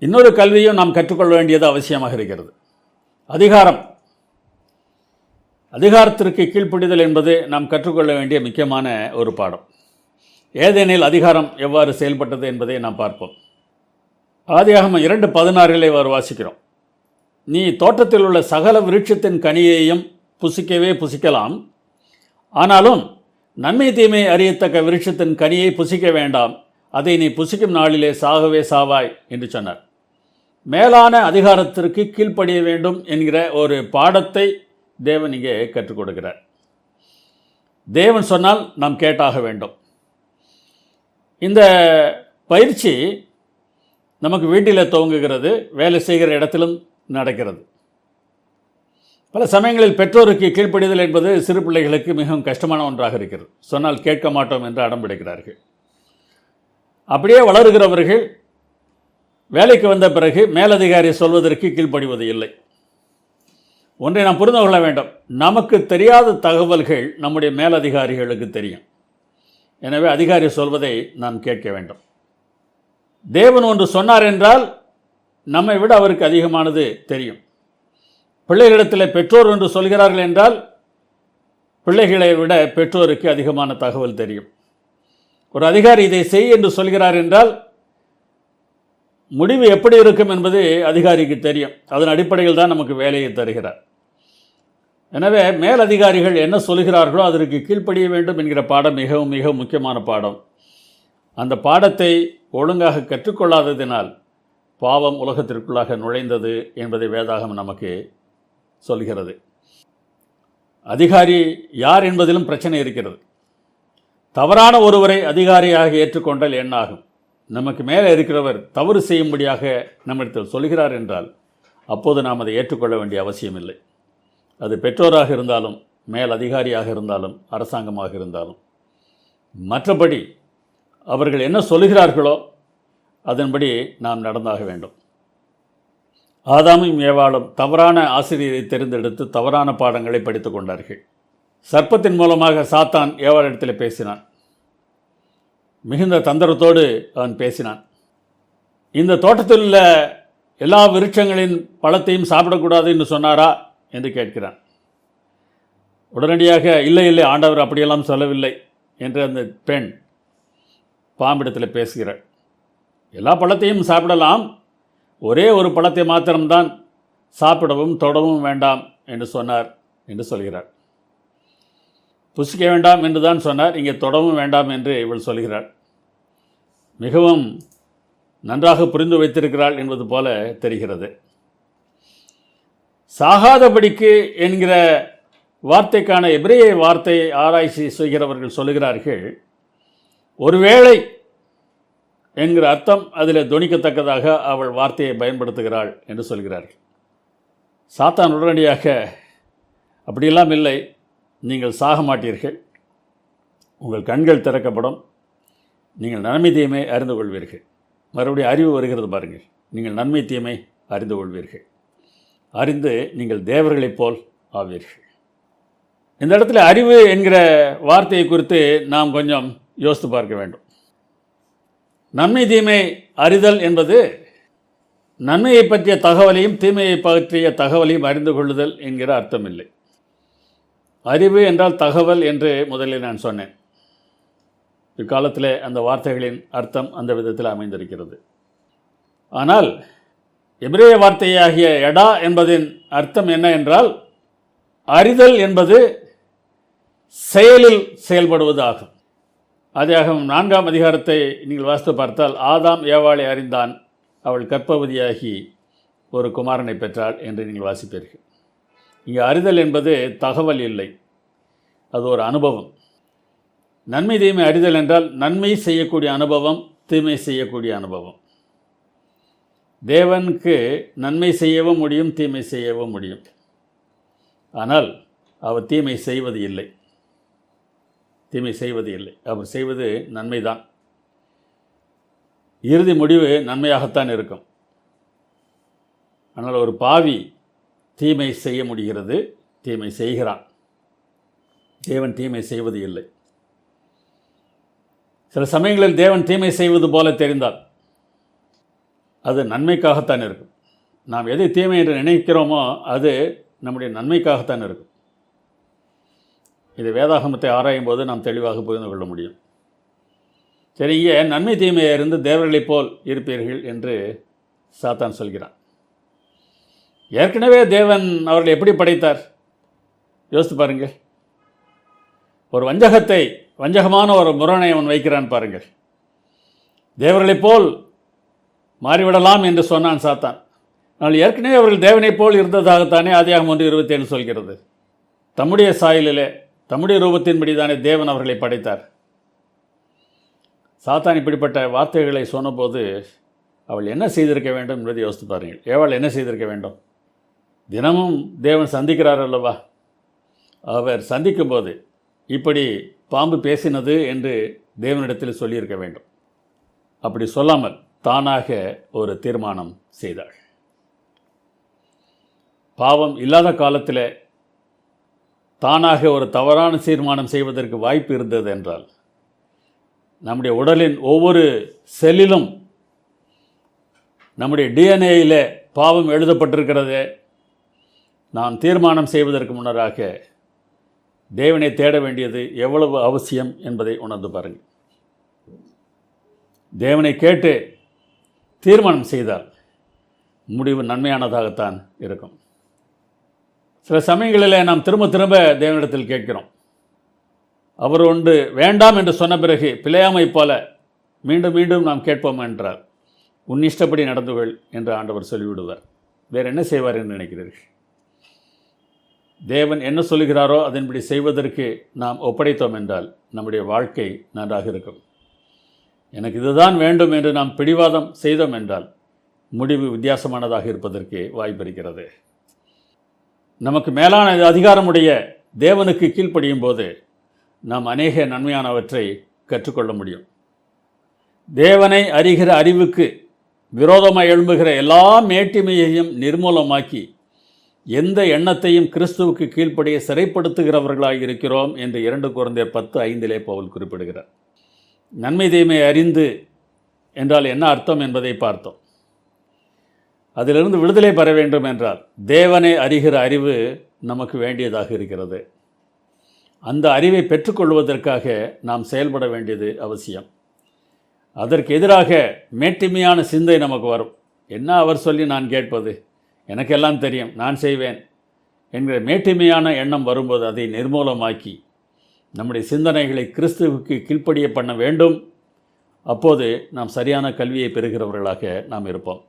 இன்னொரு கல்வியும் நாம் கற்றுக்கொள்ள வேண்டியது அவசியமாக இருக்கிறது. அதிகாரத்திற்கு கீழ்ப்படிதல் என்பது நாம் கற்றுக்கொள்ள வேண்டிய முக்கியமான ஒரு பாடம். ஏதேனில் அதிகாரம் எவ்வாறு செயல்பட்டது என்பதை நாம் பார்ப்போம். ஆதியாகமம் 2:16 வாசிக்கிறோம். நீ தோட்டத்தில் உள்ள சகல விருட்சத்தின் கனியையும் புசிக்கலாம், ஆனாலும் நன்மை தீமை அறியத்தக்க விருட்சத்தின் கனியை புசிக்க வேண்டாம், அதை நீ புசிக்கும் நாளிலே சாகவே சாவாய் என்று சொன்னார். மேலான அதிகாரத்திற்கு கீழ்ப்படிய வேண்டும் என்கிற ஒரு பாடத்தை தேவன் இங்கே கற்றுக் கொடுக்கிறார். தேவன் சொன்னால் நாம் கேட்டாக வேண்டும். இந்த பயிற்சி நமக்கு வீட்டில் துவங்குகிறது, வேலை செய்கிற இடத்திலும் நடக்கிறது. பல சமயங்களில் பெற்றோருக்கு கீழ்ப்படிதல் என்பது சிறு பிள்ளைகளுக்கு மிகவும் கஷ்டமான ஒன்றாக இருக்கிறது. சொன்னால் கேட்க மாட்டோம் என்று அடம் பிடிக்கிறார்கள். அப்படியே வளருகிறவர்கள் வேலைக்கு வந்த பிறகு மேலதிகாரி சொல்வதற்கு கீழ்ப்படிவது இல்லை. ஒன்றை நாம் புரிந்து கொள்ள வேண்டும், நமக்கு தெரியாத தகவல்கள் நம்முடைய மேலதிகாரிகளுக்கு தெரியும். எனவே அதிகாரி சொல்வதை நாம் கேட்க வேண்டும். தேவன் ஒன்று சொன்னார் என்றால் நம்மை விட அவருக்கு அதிகமானது தெரியும். பிள்ளைகளிடத்தில் பெற்றோர் ஒன்று சொல்கிறார்கள் என்றால் பிள்ளைகளை விட பெற்றோருக்கு அதிகமான தகவல் தெரியும். ஒரு அதிகாரி இதை செய் என்று சொல்கிறார் என்றால் முடிவு எப்படி இருக்கும் என்பது அதிகாரிக்கு தெரியும். அதன் அடிப்படையில் தான் நமக்கு வேலையை தருகிறார். எனவே மேலதிகாரிகள் என்ன சொல்கிறார்களோ அதற்கு கீழ்ப்படிய வேண்டும் என்கிற பாடம் மிகவும் மிக முக்கியமான பாடம். அந்த பாடத்தை ஒழுங்காக கற்றுக்கொள்ளாததினால் பாவம் உலகத்திற்குள்ளாக நுழைந்தது என்பதை வேதாகம் நமக்கு சொல்கிறது. அதிகாரி யார் என்பதிலும் பிரச்சனை இருக்கிறது. தவறான ஒருவரை அதிகாரியாக ஏற்றுக்கொண்டால் என்னாகும்? நமக்கு மேலே இருக்கிறவர் தவறு செய்யும்படியாக நம்மிடத்தில் சொல்கிறார் என்றால் அப்போது நாம் அதை ஏற்றுக்கொள்ள வேண்டிய அவசியம் இல்லை. அது பெற்றோராக இருந்தாலும், மேல் அதிகாரியாக இருந்தாலும், அரசாங்கமாக இருந்தாலும். மற்றபடி அவர்கள் என்ன சொல்கிறார்களோ அதன்படி நாம் நடந்தாக வேண்டும். ஆதாமும் ஏவாளும் தவறான ஆசிரியரை தேர்ந்தெடுத்து தவறான பாடங்களை படித்து கொண்டார்கள். சர்ப்பத்தின் மூலமாக சாத்தான் ஏவாளிடத்தில் பேசினான். மிகுந்த தந்திரத்தோடு அவன் பேசினான். இந்த தோட்டத்தில் உள்ள எல்லா விருட்சங்களின் பழத்தையும் சாப்பிடக்கூடாது என்று சொன்னாரா என்று கேட்கிறான். உடனடியாக இல்லை இல்லை, ஆண்டவர் அப்படியெல்லாம் சொல்லவில்லை என்று அந்த பெண் பாம்பிடத்தில் பேசுகிறாள். எல்லா பழத்தையும் சாப்பிடலாம், ஒரே ஒரு பழத்தை மாத்திரம்தான் சாப்பிடவும் தொடவும் வேண்டாம் என்று சொன்னார் என்று சொல்கிறார். புசிக்க வேண்டாம் என்று தான் சொன்னார், இங்கே தொடவும் வேண்டாம் என்று இவள் சொல்கிறாள். மிகவும் நன்றாக புரிந்து வைத்திருக்கிறாள் என்பது போல தெரிகிறது. சாகாதபடிக்கு என்கிற வார்த்தைக்கான எபிரேய வார்த்தை ஆராய்ச்சி செய்கிறவர்கள் சொல்லுகிறார்கள், ஒருவேளை என்கிற அர்த்தம் அதில் துணிக்கத்தக்கதாக அவள் வார்த்தையை பயன்படுத்துகிறாள் என்று சொல்கிறார்கள். சாத்தான் உடனடியாக அப்படியெல்லாம் இல்லை, நீங்கள் சாக மாட்டீர்கள், உங்கள் கண்கள் திறக்கப்படும், நீங்கள் நன்மை தீமை அறிந்து கொள்வீர்கள். மறுபடியும் அறிவு வருகிறது பாருங்கள். நீங்கள் நன்மை தீமை அறிந்து கொள்வீர்கள், அறிந்து நீங்கள் தேவர்களைப் போல் ஆவீர்கள். இந்த இடத்துல அறிவு என்கிற வார்த்தையை குறித்து நாம் கொஞ்சம் யோசித்து பார்க்க வேண்டும். நன்மை தீமை அறிதல் என்பது நன்மையை பற்றிய தகவலையும் தீமையை பற்றிய தகவலையும் அறிந்து கொள்ளுதல் என்கிற அர்த்தம் இல்லை. அறிவு என்றால் தகவல் என்று முதலில் நான் சொன்னேன். இக்காலத்தில் அந்த வார்த்தைகளின் அர்த்தம் அந்த விதத்தில் அமைந்திருக்கிறது. ஆனால் எபிரேய வார்த்தையாகிய எடா என்பதின் அர்த்தம் என்ன என்றால், அறிதல் என்பது செயலில் செயல்படுவது ஆகும். ஆதியாகமம் 4ஆம் அதிகாரத்தை நீங்கள் வாசித்து பார்த்தால், ஆதாம் ஏவாளை அறிந்தான், அவள் கர்ப்பவதியாகி ஒரு குமாரனை பெற்றாள் என்று நீங்கள் வாசிப்பீர்கள். இங்கே அறிதல் என்பது தகவல் இல்லை, அது ஒரு அனுபவம். நன்மை தீமை அறிதல் என்றால் நன்மை செய்யக்கூடிய அனுபவம், தீமை செய்யக்கூடிய அனுபவம். தேவனுக்கு நன்மை செய்யவும் முடியும், தீமை செய்யவும் முடியும். ஆனால் அவர் தீமை செய்வது இல்லை. அவர் செய்வது நன்மைதான். இறுதி முடிவு நன்மையாகத்தான் இருக்கும். ஆனால் ஒரு பாவி தீமை செய்ய முடிகிறது, தீமை செய்கிறான். தேவன் தீமை செய்வது இல்லை. சில சமயங்களில் தேவன் தீமை செய்வது போல தெரிந்தால் அது நன்மைக்காகத்தான் இருக்கும். நாம் எதை தீமை என்று நினைக்கிறோமோ அது நம்முடைய நன்மைக்காகத்தான் இருக்கும். இது வேதாகமத்தை ஆராயும் போது நாம் தெளிவாக புரிந்து கொள்ள முடியும். சரி, இங்கே நன்மை தீமையை இருந்து தேவர்களைப் போல் இருப்பீர்கள் என்று சாத்தான் சொல்கிறான். ஏற்கனவே தேவன் அவர்களை எப்படி படைத்தார் யோசித்து பாருங்கள். ஒரு வஞ்சகமான ஒரு முரணை அவன் வைக்கிறான் பாருங்கள். தேவர்களைப் போல் மாறிவிடலாம் என்று சொன்னான் சாத்தான். ஆனால் ஏற்கனவே அவர்கள் தேவனைப் போல் இருந்ததாகத்தானே ஆதியாகமம் 1:27 சொல்கிறது. தம்முடைய சாயலிலே தம்முடைய ரூபத்தின்படி தானே தேவன் அவர்களை படைத்தார். சாத்தான் இப்படிப்பட்ட வார்த்தைகளை சொன்னபோது அவள் என்ன செய்திருக்க வேண்டும் என்பதை யோசித்து பாருங்கள். ஏவாள் என்ன செய்திருக்க வேண்டும்? தினமும் தேவன் சந்திக்கிறார் அல்லவா? அவர் சந்திக்கும்போது இப்படி பாம்பு பேசினது என்று தேவனிடத்தில் சொல்லியிருக்க வேண்டும். அப்படி சொல்லாமல் தானாக ஒரு தீர்மானம் செய்தாள். பாவம் இல்லாத காலத்தில் தானாக ஒரு தவறான தீர்மானம் செய்வதற்கு வாய்ப்பு இருந்தது என்றால், நம்முடைய உடலின் ஒவ்வொரு செல்லிலும் நம்முடைய டிஎன்ஏயில் பாவம் எழுதப்பட்டிருக்கிறது. நாம் தீர்மானம் செய்வதற்கு முன்னராக தேவனை தேட வேண்டியது எவ்வளவு அவசியம் என்பதை உணர்ந்து பாருங்கள். தேவனை கேட்டு தீர்மானம் செய்தால் முடிவு நன்மையானதாகத்தான் இருக்கும். சில சமயங்களில் நாம் திரும்ப திரும்ப தேவனிடத்தில் கேட்கிறோம். அவர் ஒன்று வேண்டாம் என்று சொன்ன பிறகு பிழையாமை போல மீண்டும் மீண்டும் நாம் கேட்போம் என்றால், உன் இஷ்டப்படி நடந்துகள் என்று ஆண்டவர் சொல்லிவிடுவார். வேறு என்ன செய்வார் என்று நினைக்கிறீர்கள்? தேவன் என்ன சொல்கிறாரோ அதன்படி செய்வதற்கு நாம் ஒப்படைத்தோம் என்றால் நம்முடைய வாழ்க்கை நன்றாக இருக்கும். எனக்கு இதுதான் வேண்டும் என்று நாம் பிடிவாதம் செய்தோம் என்றால் முடிவு வித்தியாசமானதாக இருப்பதற்கு வாய்ப்பு இருக்கிறது. நமக்கு மேலான அதிகாரமுடைய தேவனுக்கு கீழ்ப்படியும் போது நாம் அநேக நன்மையானவற்றை கற்றுக்கொள்ள முடியும். தேவனை அறிகிற அறிவுக்கு விரோதமாக எழும்புகிற எல்லா மேட்டிமையையும் நிர்மூலமாக்கி எந்த எண்ணத்தையும் கிறிஸ்துவுக்கு கீழ்ப்படிய சிறைப்படுத்துகிறவர்களாக இருக்கிறோம் என்று 2 கொரிந்தியர் 10:5 பவுல் குறிப்பிடுகிறார். நன்மை தீமை அறிந்து என்றால் என்ன அர்த்தம் என்பதை பார்த்தோம். அதிலிருந்து விடுதலை பெற வேண்டும் என்றால் தேவனை அறிகிற அறிவு நமக்கு வேண்டியதாக இருக்கிறது. அந்த அறிவை பெற்றுக்கொள்வதற்காக நாம் செயல்பட வேண்டியது அவசியம். அதற்கு எதிராக மேட்டிமையான சிந்தை நமக்கு வரும். என்ன அவர் சொல்லி நான் கேட்பது, எனக்கெல்லாம் தெரியும், நான் செய்வேன் என்கிற மேட்டிமையான எண்ணம் வரும்போது அதை நிர்மூலமாக்கி நம்முடைய சிந்தனைகளை கிறிஸ்துவுக்கு கீழ்ப்படிய பண்ண வேண்டும். அப்போது நாம் சரியான கல்வியை பெறுகிறவர்களாக நாம் இருப்போம்.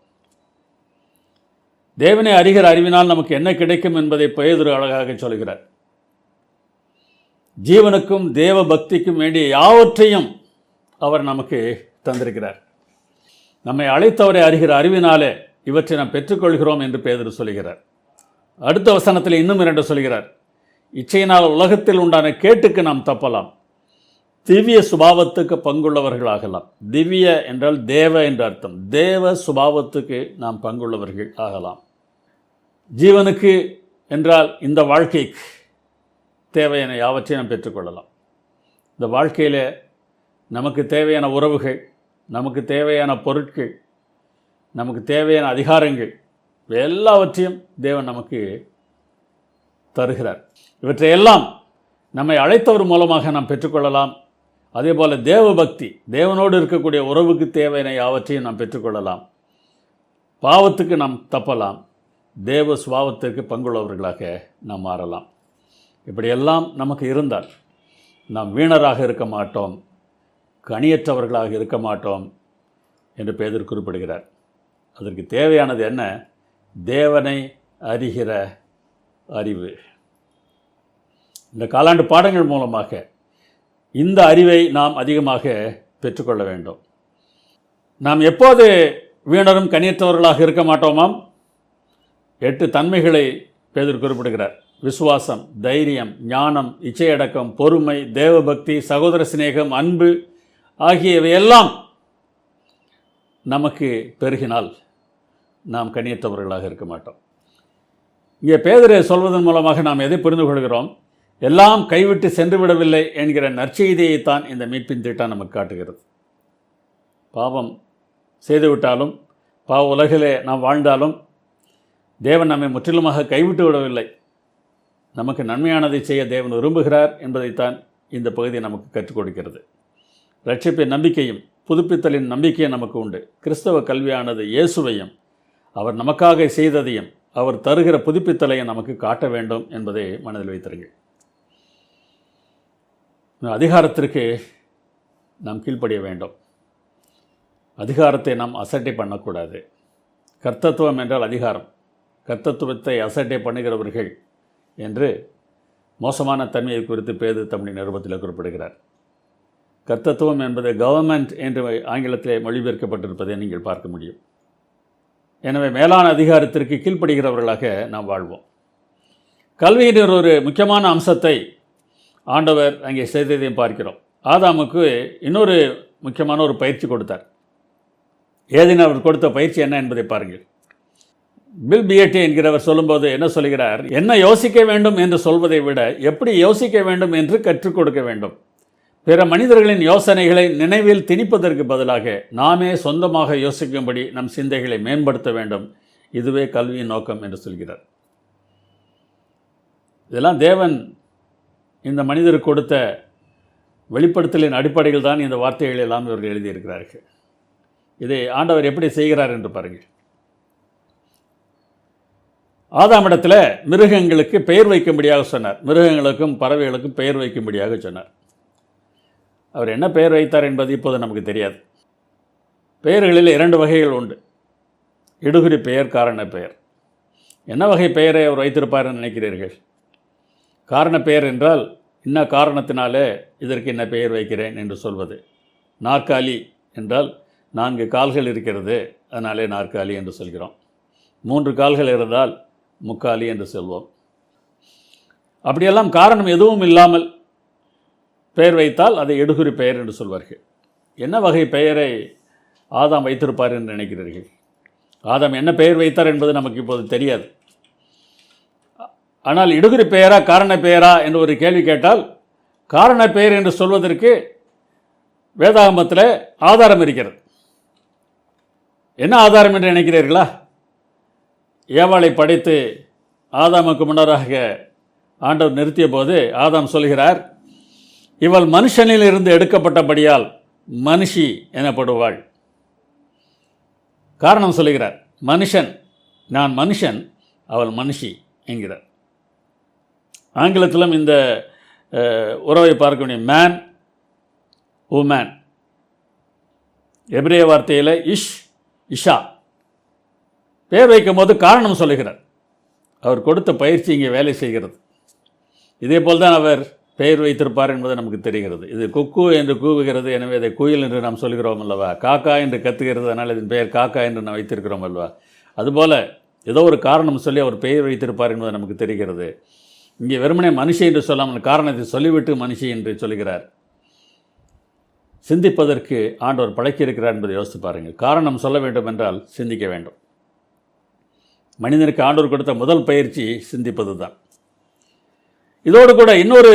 தேவனை அறிகிற அறிவினால் நமக்கு என்ன கிடைக்கும் என்பதை பேதுரு அழகாக சொல்கிறார். ஜீவனுக்கும் தேவ பக்திக்கும் வேண்டிய யாவற்றையும் அவர் நமக்கு தந்திருக்கிறார். நம்மை அழைத்தவரை அறிகிற அறிவினாலே இவற்றை நாம் பெற்றுக்கொள்கிறோம் என்று பேதுரு சொல்கிறார். அடுத்த வசனத்தில் இன்னும் 2 சொல்கிறார். இச்சையினால் உலகத்தில் உண்டான கேட்டுக்கு நாம் தப்பலாம், திவ்ய சுபாவத்துக்கு பங்குள்ளவர்களாகலாம். திவ்ய என்றால் தேவ என்ற அர்த்தம். தேவ சுபாவத்துக்கு நாம் பங்குள்ளவர்கள் ஆகலாம். ஜீவனுக்கு என்றால் இந்த வாழ்க்கைக்கு தேவையான யாவற்றையும் நாம் பெற்றுக்கொள்ளலாம். இந்த வாழ்க்கையில் நமக்கு தேவையான உறவுகள், நமக்கு தேவையான பொருட்கள், நமக்கு தேவையான அதிகாரங்கள் எல்லாவற்றையும் தேவன் நமக்கு தருகிறார். இவற்றையெல்லாம் நம்மை அழைத்தவர் மூலமாக நாம் பெற்றுக்கொள்ளலாம். அதே போல் தேவ பக்தி, தேவனோடு இருக்கக்கூடிய உறவுக்கு தேவையான யாவற்றையும் நாம் பெற்றுக்கொள்ளலாம். பாவத்துக்கு நாம் தப்பலாம், தேவ சுபாவத்திற்கு பங்குள்ளவர்களாக நாம் மாறலாம். இப்படியெல்லாம் நமக்கு இருந்தால் நாம் வீணராக இருக்க மாட்டோம், கனியற்றவர்களாக இருக்க மாட்டோம் என்று பேதுரு குறிப்பிடுகிறார். அதற்கு தேவையானது என்ன? தேவனை அறிகிற அறிவு. இந்த காலாண்டு பாடங்கள் மூலமாக இந்த அறிவை நாம் அதிகமாக பெற்றுக்கொள்ள வேண்டும். நாம் எப்போது வீணரும் கனியற்றவர்களாக இருக்க மாட்டோமாம்? 8 தன்மைகளை பேதுரு குறிப்பிடுகிறார். விசுவாசம், தைரியம், ஞானம், இச்சையடக்கம், பொறுமை, தேவபக்தி, சகோதர சிநேகம், அன்பு ஆகியவையெல்லாம் நமக்கு பெருகினால் நாம் கனியற்றவர்களாக இருக்க மாட்டோம். இங்கே பேதுரு சொல்வதன் மூலமாக நாம் எதை புரிந்து கொள்கிறோம்? எல்லாம் கைவிட்டு சென்று விடவில்லை என்கிற நற்செய்தியைத்தான் இந்த மீட்பின் திட்டம் நமக்கு காட்டுகிறது. பாவம் செய்துவிட்டாலும், பாவ உலகிலே நாம் வாழ்ந்தாலும் தேவன் நம்மை முற்றிலுமாக கைவிட்டு விடவில்லை. நமக்கு நன்மையானதை செய்ய தேவன் விரும்புகிறார் என்பதைத்தான் இந்த பகுதி நமக்கு கற்றுக் கொடுக்கிறது. ரட்சிப்பின் நம்பிக்கையும் புதுப்பித்தலின் நம்பிக்கையும் நமக்கு உண்டு. கிறிஸ்தவ கல்வியானது இயேசுவையும் அவர் நமக்காக செய்ததையும் அவர் தருகிற புதுப்பித்தலையும் நமக்கு காட்ட வேண்டும் என்பதை மனதில் வைத்திருங்கள். அதிகாரத்திற்கு நாம் கீழ்ப்படிய வேண்டும். அதிகாரத்தை நாம் அசட்டை பண்ணக்கூடாது. கர்த்தத்துவம் என்றால் அதிகாரம். கர்த்தத்துவத்தை அசட்டை பண்ணுகிறவர்கள் என்று மோசமான தன்மையை குறித்து பேதுரு தம்முடைய நிருபத்தில் குறிப்பிடுகிறார். கர்த்தத்துவம் என்பது கவர்மெண்ட் என்று ஆங்கிலத்திலே மொழிபெயர்க்கப்பட்டிருப்பதை நீங்கள் பார்க்க முடியும். எனவே மேலான அதிகாரத்திற்கு கீழ்ப்படுகிறவர்களாக நாம் வாழ்வோம். கல்வியின் ஒரு முக்கியமான அம்சத்தை ஆண்டவர் அங்கே செய்ததையும் பார்க்கிறோம். ஆதாமுக்கு இன்னொரு முக்கியமான ஒரு பயிற்சி கொடுத்தார். ஏதேனும் அவர் கொடுத்த பயிற்சி என்ன என்பதை பாருங்கள். பில் பியட்டி என்கிறவர் சொல்லும்போது என்ன சொல்கிறார்? என்ன யோசிக்க வேண்டும் என்று சொல்வதை விட எப்படி யோசிக்க வேண்டும் என்று கற்றுக் கொடுக்க வேண்டும். பிற மனிதர்களின் யோசனைகளை நினைவில் திணிப்பதற்கு பதிலாக நாமே சொந்தமாக யோசிக்கும்படி நம் சிந்தைகளை மேம்படுத்த வேண்டும். இதுவே கல்வியின் நோக்கம் என்று சொல்கிறார். இதெல்லாம் தேவன் இந்த மனிதருக்கு கொடுத்த வெளிப்படுத்தலின் அடிப்படையில் தான் இந்த வார்த்தைகள் எல்லாம் இவர்கள் எழுதியிருக்கிறார்கள். இதை ஆண்டவர் எப்படி செய்கிறார் என்று பாருங்கள். ஆதாமிடத்தில் மிருகங்களுக்கு பெயர் வைக்கும்படியாக சொன்னார். மிருகங்களுக்கும் பறவைகளுக்கும் பெயர் வைக்கும்படியாக சொன்னார். அவர் என்ன பெயர் வைத்தார் என்பது இப்போது நமக்கு தெரியாது. பெயர்களில் 2 வகைகள் உண்டு. இடுகுறி பெயர், காரண பெயர். என்ன வகை பெயரை அவர் வைத்திருப்பார் நினைக்கிறீர்கள்? காரண பெயர் என்றால் இன்ன காரணத்தினாலே இதற்கு என்ன பெயர் வைக்கிறேன் என்று சொல்வது. நாற்காலி என்றால் 4 கால்கள் இருக்கிறது, அதனாலே நாற்காலி என்று சொல்கிறோம். 3 கால்கள் இருந்தால் முக்காலி என்று சொல்வோம். அப்படியெல்லாம் காரணம் எதுவும் இல்லாமல் பெயர் வைத்தால் அதை எடுகுறி பெயர் என்று சொல்வார்கள். என்ன வகை பெயரை ஆதாம் வைத்திருப்பார் என்று நினைக்கிறீர்கள்? ஆதாம் என்ன பெயர் வைத்தார் என்பது நமக்கு இப்போது தெரியாது. ஆனால் இடுகுறி பெயரா காரண பெயரா என்று ஒரு கேள்வி கேட்டால் காரண பெயர் என்று சொல்வதற்கு வேதாகமத்தில் ஆதாரம் இருக்கிறது. என்ன ஆதாரம் என்று நினைக்கிறீர்களா? ஏவாளை படைத்து ஆதாமுக்கு முன்னராக ஆண்டவர் நிறுத்திய போது ஆதாம் சொல்கிறார், இவள் மனுஷனில் இருந்து எடுக்கப்பட்டபடியால் மனுஷி எனப்படுவாள். காரணம் சொல்லுகிறார். மனுஷன், நான் மனுஷன், அவள் மனுஷி என்கிறார். ஆங்கிலத்திலும் இந்த உறவை பார்க்க முடியும். Man, woman. எபிரேய வார்த்தையில் இஷா. பெயர் வைக்கும் போது காரணம் சொல்லுகிறார். அவர் கொடுத்த பயிற்சி இங்கே வேலை செய்கிறது. இதே போல் தான் அவர் பெயர் வைத்திருப்பார் என்பது நமக்கு தெரிகிறது. இது குக்கு என்று கூவுகிறது, எனவே இதை குயில் என்று நாம் சொல்கிறோம் அல்லவா. காக்கா என்று கத்துகிறது, அதனால் இதன் பெயர் காக்கா என்று நாம் வைத்திருக்கிறோம் அல்லவா. அதுபோல் ஏதோ ஒரு காரணம் சொல்லி அவர் பெயர் வைத்திருப்பார் என்பது நமக்கு தெரிகிறது. இங்கே வெறுமனே மனுஷி என்று சொல்லாமல் காரணத்தை சொல்லிவிட்டு மனுஷி என்று சொல்கிறார். சிந்திப்பதற்கு ஆண்டவர் படைக்கியிருக்கிறார் என்பதை யோசித்து பாருங்கள். காரணம் சொல்ல வேண்டும் என்றால் சிந்திக்க வேண்டும். மனிதனுக்கு ஆண்டவர் கொடுத்த முதல் பயிற்சி சிந்திப்பது தான். இதோடு கூட இன்னொரு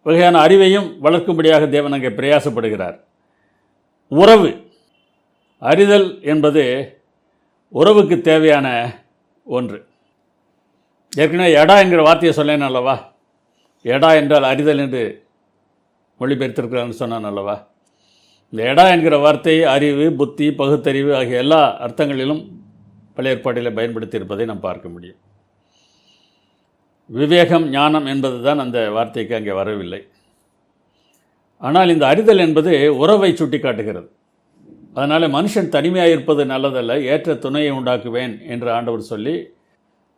வகையான அறிவையும் வளர்க்கும்படியாக தேவன் அங்கே பிரயாசப்படுகிறார். உறவு. அறிதல் என்பது உறவுக்கு தேவையான ஒன்று. ஏற்கனவே எடா என்கிற வார்த்தையை சொன்னேன் அல்லவா. எடா என்றால் அறிதல் என்று மொழிபெயர்த்திருக்கிறான்னு சொன்னான் அல்லவா. இந்த எடா என்கிற வார்த்தை அறிவு, புத்தி, பகுத்தறிவு ஆகிய எல்லா அர்த்தங்களிலும் பழைய ஏற்பாட்டில் பயன்படுத்தி இருப்பதை நாம் பார்க்க முடியும். விவேகம், ஞானம் என்பது தான் அந்த வார்த்தைக்கு அங்கே வரவில்லை. ஆனால் இந்த அறிதல் என்பது உறவை சுட்டி காட்டுகிறது. அதனால் மனுஷன் தனிமையாக இருப்பது நல்லதல்ல, ஏற்ற துணையை உண்டாக்குவேன் என்று ஆண்டவர் சொல்லி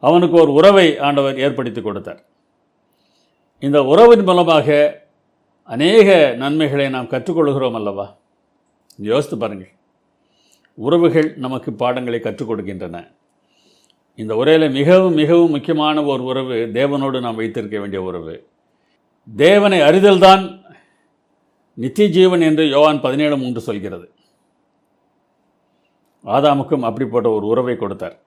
அவனுக்கு ஒரு உறவை ஆண்டவர் ஏற்படுத்தி கொடுத்தார். இந்த உறவின் மூலமாக அநேக நன்மைகளை நாம் கற்றுக்கொள்கிறோம் அல்லவா? யோசித்து பாருங்கள். உறவுகள் நமக்கு பாடங்களை கற்றுக் கொடுக்கின்றன. இந்த உரையில் மிகவும் மிகவும் முக்கியமான ஒரு உறவு தேவனோடு நாம் வைத்திருக்க வேண்டிய உறவு. தேவனை அறிதல்தான் நித்திய ஜீவன் என்று யோவான் 17:3 சொல்கிறது. ஆதாமுக்கும் அப்படிப்பட்ட ஒரு உறவை கொடுத்தார்.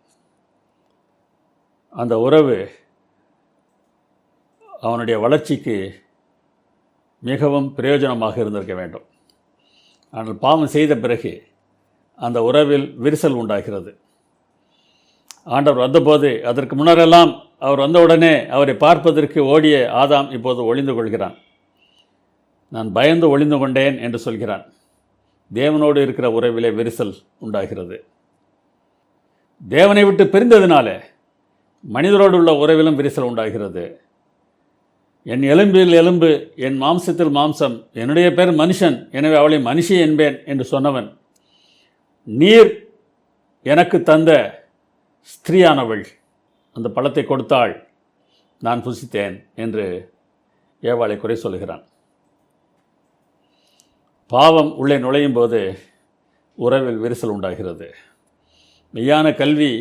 அந்த உறவு அவனுடைய வளர்ச்சிக்கு மிகவும் பிரயோஜனமாக இருந்திருக்க வேண்டும். ஆனால் பாவம் செய்த பிறகு அந்த உறவில் விரிசல் உண்டாகிறது. ஆண்டவர் வந்தபோது, அதற்கு முன்னரெல்லாம் அவர் வந்தவுடனே அவரை பார்ப்பதற்கு ஓடிய ஆதாம் இப்போது ஒளிந்து கொள்கிறான். நான் பயந்து ஒளிந்து கொண்டேன் என்று சொல்கிறான். தேவனோடு இருக்கிற உறவிலே விரிசல் உண்டாகிறது. தேவனை விட்டு பிரிந்ததினால மனிதரோடு உள்ள உறவிலும் விரிசல் உண்டாகிறது. என் எலும்பில் எலும்பு, என் மாம்சத்தில் மாம்சம், என்னுடைய பேர் மனுஷன், எனவே அவளை மனுஷி என்பேன் என்று சொன்னவன், நீர் எனக்கு தந்த ஸ்திரீயானவள் அந்த பழத்தை கொடுத்தாள், நான் புசித்தேன் என்று ஏவாளை குறை சொல்கிறான். பாவம் உள்ளே நுழையும் போது உறவில் விரிசல் உண்டாகிறது. மெய்யான கல்வி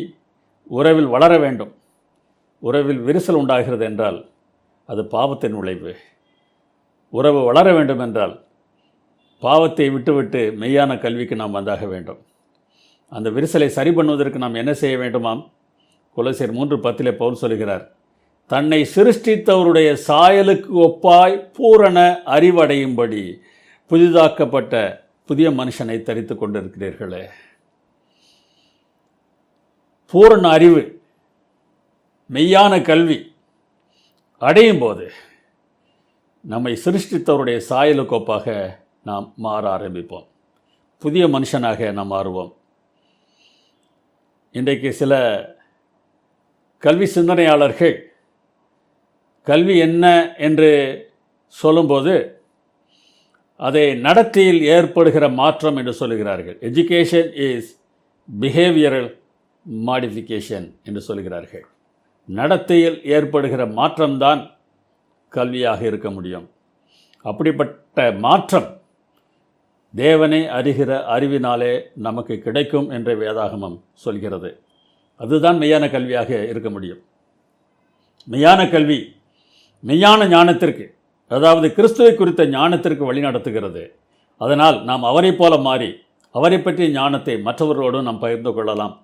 உறவில் வளர வேண்டும். உறவில் விரிசல் உண்டாகிறது என்றால் அது பாவத்தின் விளைவு. உறவு வளர வேண்டும் என்றால் பாவத்தை விட்டுவிட்டு மெய்யான கல்விக்கு நாம் வந்தாக வேண்டும். அந்த விரிசலை சரி பண்ணுவதற்கு நாம் என்ன செய்ய வேண்டுமாம்? கொலோசியர் 3:10 பவுல் சொல்கிறார், தன்னை சிருஷ்டித்தவருடைய சாயலுக்கு ஒப்பாய் பூரண அறிவடையும்படி புதிதாக்கப்பட்ட புதிய மனுஷனை தரித்து கொண்டிருக்கிறீர்களே. பூரண அறிவு, மெய்யான கல்வி அடையும் போது நம்மை சிருஷ்டித்தவருடைய சாயலுக்கு ஒப்பாக நாம் மாற ஆரம்பிப்போம். புதிய மனுஷனாக நாம் மாறுவோம். இன்றைக்கு சில கல்வி சிந்தனையாளர்கள் கல்வி என்ன என்று சொல்லும்போது அதை நடத்தையில் ஏற்படுகிற மாற்றம் என்று சொல்லுகிறார்கள். எஜுகேஷன் இஸ் பிஹேவியரல் மாடிஃபிகேஷன் என்று சொல்கிறார்கள். நடத்தையில் ஏற்படுகிற மாற்றம்தான் கல்வியாக இருக்க முடியும். அப்படிப்பட்ட மாற்றம் தேவனை அறிகிற அறிவினாலே நமக்கு கிடைக்கும் என்று வேதாகமம் சொல்கிறது. அதுதான் மெய்யான கல்வியாக இருக்க முடியும். மெய்யான கல்வி மெய்யான ஞானத்திற்கு, அதாவது கிறிஸ்துவை குறித்த ஞானத்திற்கு வழிநடத்துகிறது. அதனால் நாம் அவரை போல மாறி அவரை பற்றிய ஞானத்தை மற்றவர்களோடு நாம் பகிர்ந்து கொள்ளலாம்.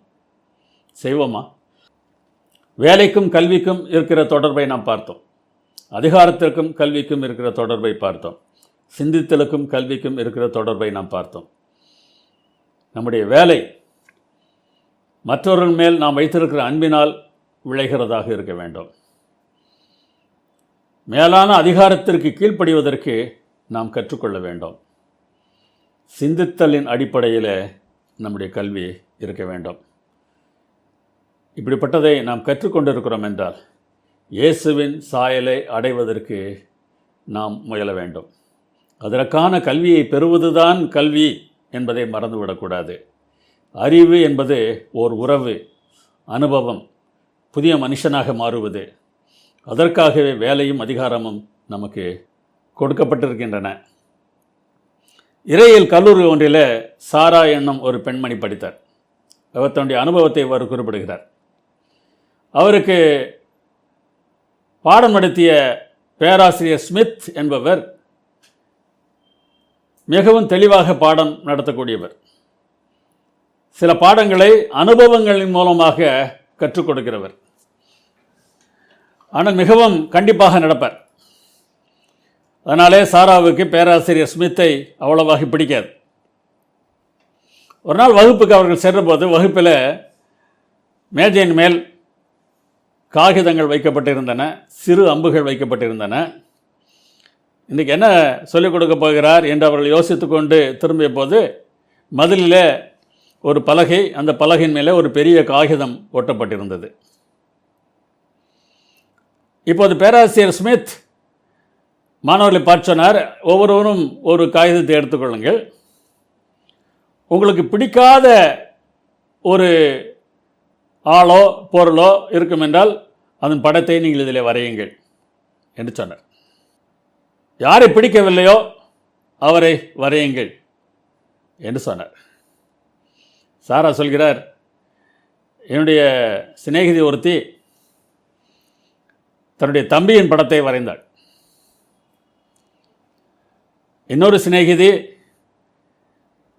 செய்வோமா? வேலைக்கும் கல்விக்கும் இருக்கிற தொடர்பை நாம் பார்த்தோம். அதிகாரத்திற்கும் கல்விக்கும் இருக்கிற தொடர்பை பார்த்தோம். சிந்தித்தலுக்கும் கல்விக்கும் இருக்கிற தொடர்பை நாம் பார்த்தோம். நம்முடைய வேலை மற்றவர்கள் மேல் நாம் வைத்திருக்கிற அன்பினால் விளைகிறதாக இருக்க வேண்டும். மேலான அதிகாரத்திற்கு கீழ்ப்படிவதற்கு நாம் கற்றுக்கொள்ள வேண்டும். சிந்தித்தலின் அடிப்படையில் நம்முடைய கல்வி இருக்க வேண்டும். இப்படிப்பட்டதை நாம் கற்றுக்கொண்டிருக்கிறோம் என்றால் இயேசுவின் சாயலை அடைவதற்கு நாம் முயல வேண்டும். அதற்கான கல்வியை பெறுவதுதான் கல்வி என்பதை மறந்துவிடக்கூடாது. அறிவு என்பது ஓர் உறவு, அனுபவம், புதிய மனுஷனாக மாறுவது. அதற்காகவே வேலையும் அதிகாரமும் நமக்கு கொடுக்கப்பட்டிருக்கின்றன. இறையியல் கல்லூரி ஒன்றில் சாரா என்னும் ஒரு பெண்மணி படித்தார். அவர் தன்னுடைய அனுபவத்தை இவ்வாறு குறிப்பிடுகிறார். அவருக்கு பாடம் நடத்திய பேராசிரியர் ஸ்மித் என்பவர் மிகவும் தெளிவாக பாடம் நடத்தக்கூடியவர். சில பாடங்களை அனுபவங்களின் மூலமாக கற்றுக் கொடுக்கிறவர். ஆனால் மிகவும் கண்டிப்பாக நடப்பார். அதனாலே சாராவுக்கு பேராசிரியர் ஸ்மித்தை அவ்வளவாக பிடிக்காது. ஒரு நாள் வகுப்புக்கு அவர்கள் சென்றபோது வகுப்பில் மேஜையின் மேல் காகிதங்கள் வைக்கப்பட்டிருந்தன, சிறு அம்புகள் வைக்கப்பட்டிருந்தன. இன்றைக்கி என்ன சொல்லிக் கொடுக்க போகிறார் என்று அவர்கள் யோசித்து கொண்டு திரும்பிய போது மதிலில் ஒரு பலகை, அந்த பலகையின் மேலே ஒரு பெரிய காகிதம் ஒட்டப்பட்டிருந்தது. இப்போது பேராசிரியர் ஸ்மித் மாணவர்களை பார்த்து சொன்னார், ஒவ்வொருவரும் ஒரு காகிதத்தை எடுத்துக்கொள்ளுங்கள், உங்களுக்கு பிடிக்காத ஒரு ஆளோ பொருளோ இருக்கும் என்றால் அதன் படத்தை நீங்கள் இதில் வரையுங்கள் என்று சொன்னார். யாரை பிடிக்கவில்லையோ அவரை வரையுங்கள் என்று சொன்னார். சாரா சொல்கிறார், என்னுடைய சிநேகிதி ஒருத்தி தன்னுடைய தம்பியின் படத்தை வரைந்தாள். இன்னொரு சிநேகிதி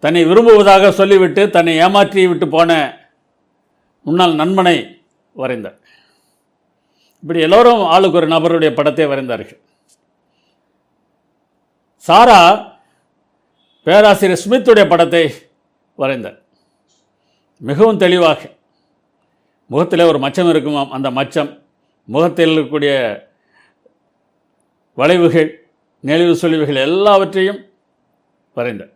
தன்னை விரும்புவதாக சொல்லிவிட்டு தன்னை ஏமாற்றி விட்டு போன முன்னாள் நண்பனை வரைந்தார். இப்படி எல்லோரும் ஆளுக்கு ஒரு நபருடைய படத்தை வரைந்தார்கள். சாரா பேராசிரியர் ஸ்மித்துடைய படத்தை வரைந்தார். மிகவும் தெளிவாக முகத்தில் ஒரு மச்சம் இருக்குமாம். அந்த மச்சம், முகத்தில் இருக்கக்கூடிய வளைவுகள், நெளிவு சொலிவுகள் எல்லாவற்றையும் வரைந்தார்.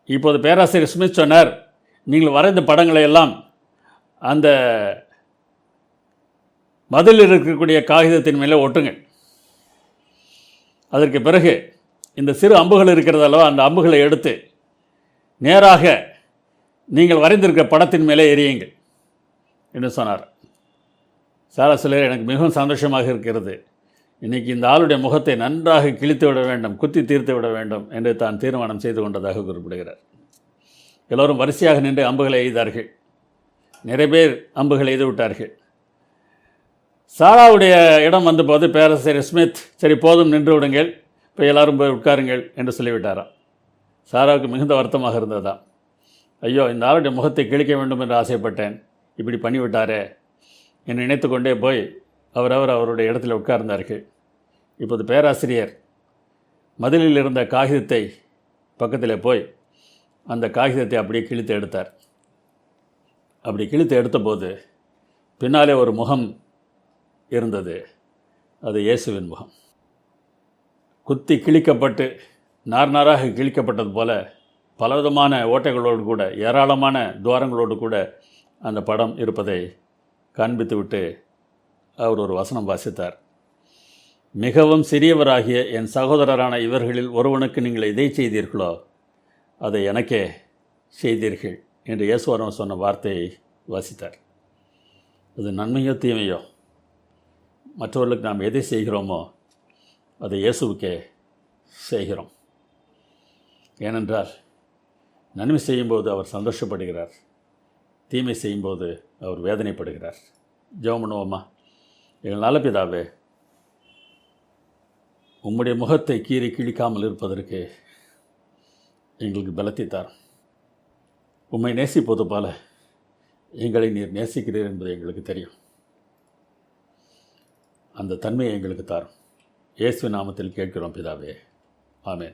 இப்போது பேராசிரியர் ஸ்மித் சொன்னார், நீங்கள் வரைந்த படங்களை எல்லாம் அந்த மதிலில் இருக்கக்கூடிய காகிதத்தின் மேலே ஒட்டுங்கள். அதற்கு பிறகு இந்த சிறு அம்புகள் இருக்கிறதாலோ அந்த அம்புகளை எடுத்து நேராக நீங்கள் வரைந்திருக்க படத்தின் மேலே எரியுங்கள் என்று சொன்னார். சாரா சொல்ல, எனக்கு மிகவும் சந்தோஷமாக இருக்கிறது. இன்றைக்கி இந்த ஆளுடைய முகத்தை நன்றாக கிழித்து விட வேண்டும், குத்தி தீர்த்து விட வேண்டும் என்று தான் தீர்மானம் செய்து கொண்டதாக குறிப்பிடுகிறார். எல்லோரும் வரிசையாக நின்று அம்புகளை எய்தார்கள். நிறைய பேர் அம்புகளை எய்து விட்டார்கள். சாராவுடைய இடம் வந்தபோது பேராசிரியர் ஸ்மித், சரி போதும் நின்று விடுங்கள், இப்போ எல்லாரும் போய் உட்காருங்கள் என்று சொல்லிவிட்டாராம். சாராவுக்கு மிகுந்த வருத்தமாக இருந்ததாம். ஐயோ, இந்த ஆளுடைய முகத்தை கிழிக்க வேண்டும் என்று ஆசைப்பட்டேன், இப்படி பண்ணிவிட்டாரே என்று நினைத்து கொண்டே போய் அவருடைய இடத்துல உட்கார்ந்தார்கள். இப்போது பேராசிரியர் மதிலில் இருந்த காகிதத்தை பக்கத்தில் போய் அந்த காகிதத்தை அப்படியே கிழித்து எடுத்தார். அப்படி கிழித்து எடுத்தபோது பின்னாலே ஒரு முகம் இருந்தது. அது இயேசுவின் முகம். குத்தி கிழிக்கப்பட்டு நார் நாராக கிழிக்கப்பட்டது போல பலவிதமான ஓட்டைகளோடு கூட, ஏராளமான துவாரங்களோடு கூட அந்த படம் இருப்பதை காண்பித்துவிட்டு அவர் ஒரு வசனம் வாசித்தார். மிகவும் சிறியவராகிய என் சகோதரரான இவர்களில் ஒருவனுக்கு நீங்கள் எதை செய்தீர்களோ அதை எனக்கே செய்தீர்கள் என்று இயேசுவரன் சொன்ன வார்த்தையை வாசித்தார். அது நன்மையோ தீமையோ, மற்றவர்களுக்கு நாம் எதை செய்கிறோமோ அதை இயேசுவுக்கே செய்கிறோம். ஏனென்றால் நன்மை செய்யும்போது அவர் சந்தோஷப்படுகிறார், தீமை செய்யும்போது அவர் வேதனைப்படுகிறார். ஜெபம் பண்ணுவோமா? எங்கள் நல்ல பிதாவே, உம்முடைய முகத்தை கீறி கிழிக்காமல் இருப்பதற்கு எங்களுக்கு பலத்தை தாரும். உம்மை நேசிப்பது போல எங்களை நீர் நேசிக்கிறீர் என்பது எங்களுக்கு தெரியும். அந்த தன்மையை எங்களுக்கு தாரும். இயேசு நாமத்தில் கேட்கிறோம் பிதாவே, ஆமென்.